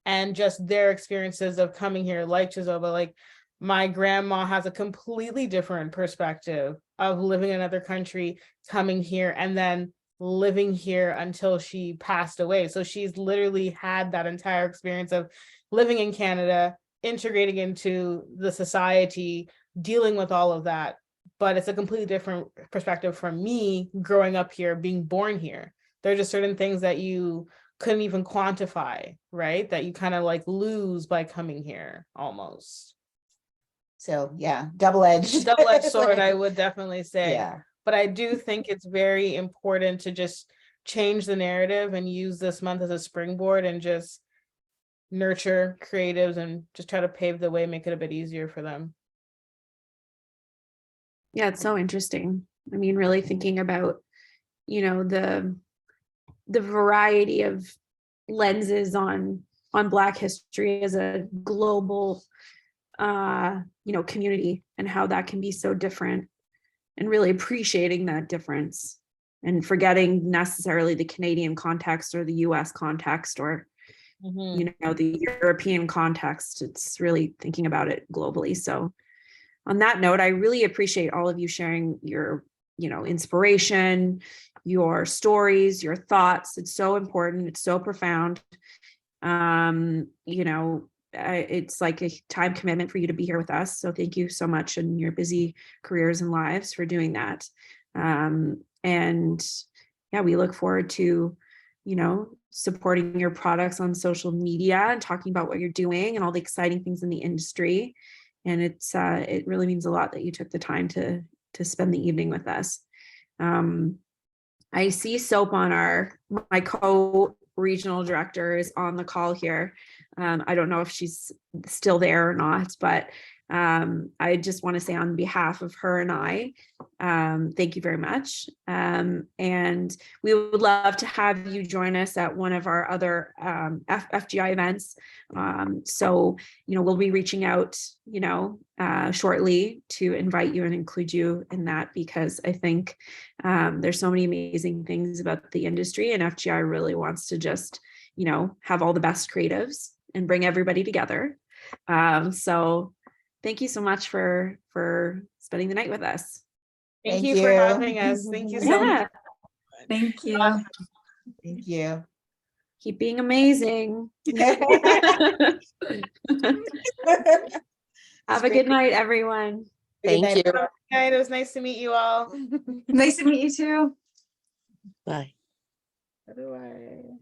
and just their experiences of coming here, like Zoba, like my grandma has a completely different perspective of living in another country, coming here, and then living here until she passed away. So she's literally had that entire experience of living in Canada, integrating into the society, dealing with all of that. But it's a completely different perspective from me growing up here, being born here. There are just certain things that you couldn't even quantify, right? That you kind of like lose by coming here almost. So yeah, double-edged. Double-edged sword, I would definitely say. Yeah. But I do think it's very important to just change the narrative and use this month as a springboard and just nurture creatives and just try to pave the way, make it a bit easier for them. Yeah, it's so interesting. I mean, really thinking about, you know, the variety of lenses on Black history as a global you know, community, and how that can be so different, and really appreciating that difference and forgetting necessarily the Canadian context or the US context or you know, the European context. It's really thinking about it globally. So on that note, I really appreciate all of you sharing your, you know, inspiration, your stories, your thoughts. It's so important. It's so profound. You know, it's like a time commitment for you to be here with us. So thank you so much in your busy careers and lives for doing that. And yeah, we look forward to, you know, supporting your products on social media and talking about what you're doing and all the exciting things in the industry. And it's it really means a lot that you took the time to spend the evening with us. I see Soap on my co-regional director is on the call here. I don't know if she's still there or not, but I just want to say on behalf of her and I, thank you very much. And we would love to have you join us at one of our other FGI events. So, you know, we'll be reaching out, you know, shortly to invite you and include you in that, because I think there's so many amazing things about the industry, and FGI really wants to just, you know, have all the best creatives and bring everybody together. So thank you so much for spending the night with us. Thank you for having us. Thank you so much. Thank you. Thank you. Keep being amazing. Have a good night, everyone. Thank you. Good night. It was nice to meet you all. Nice to meet you too. Bye. Bye.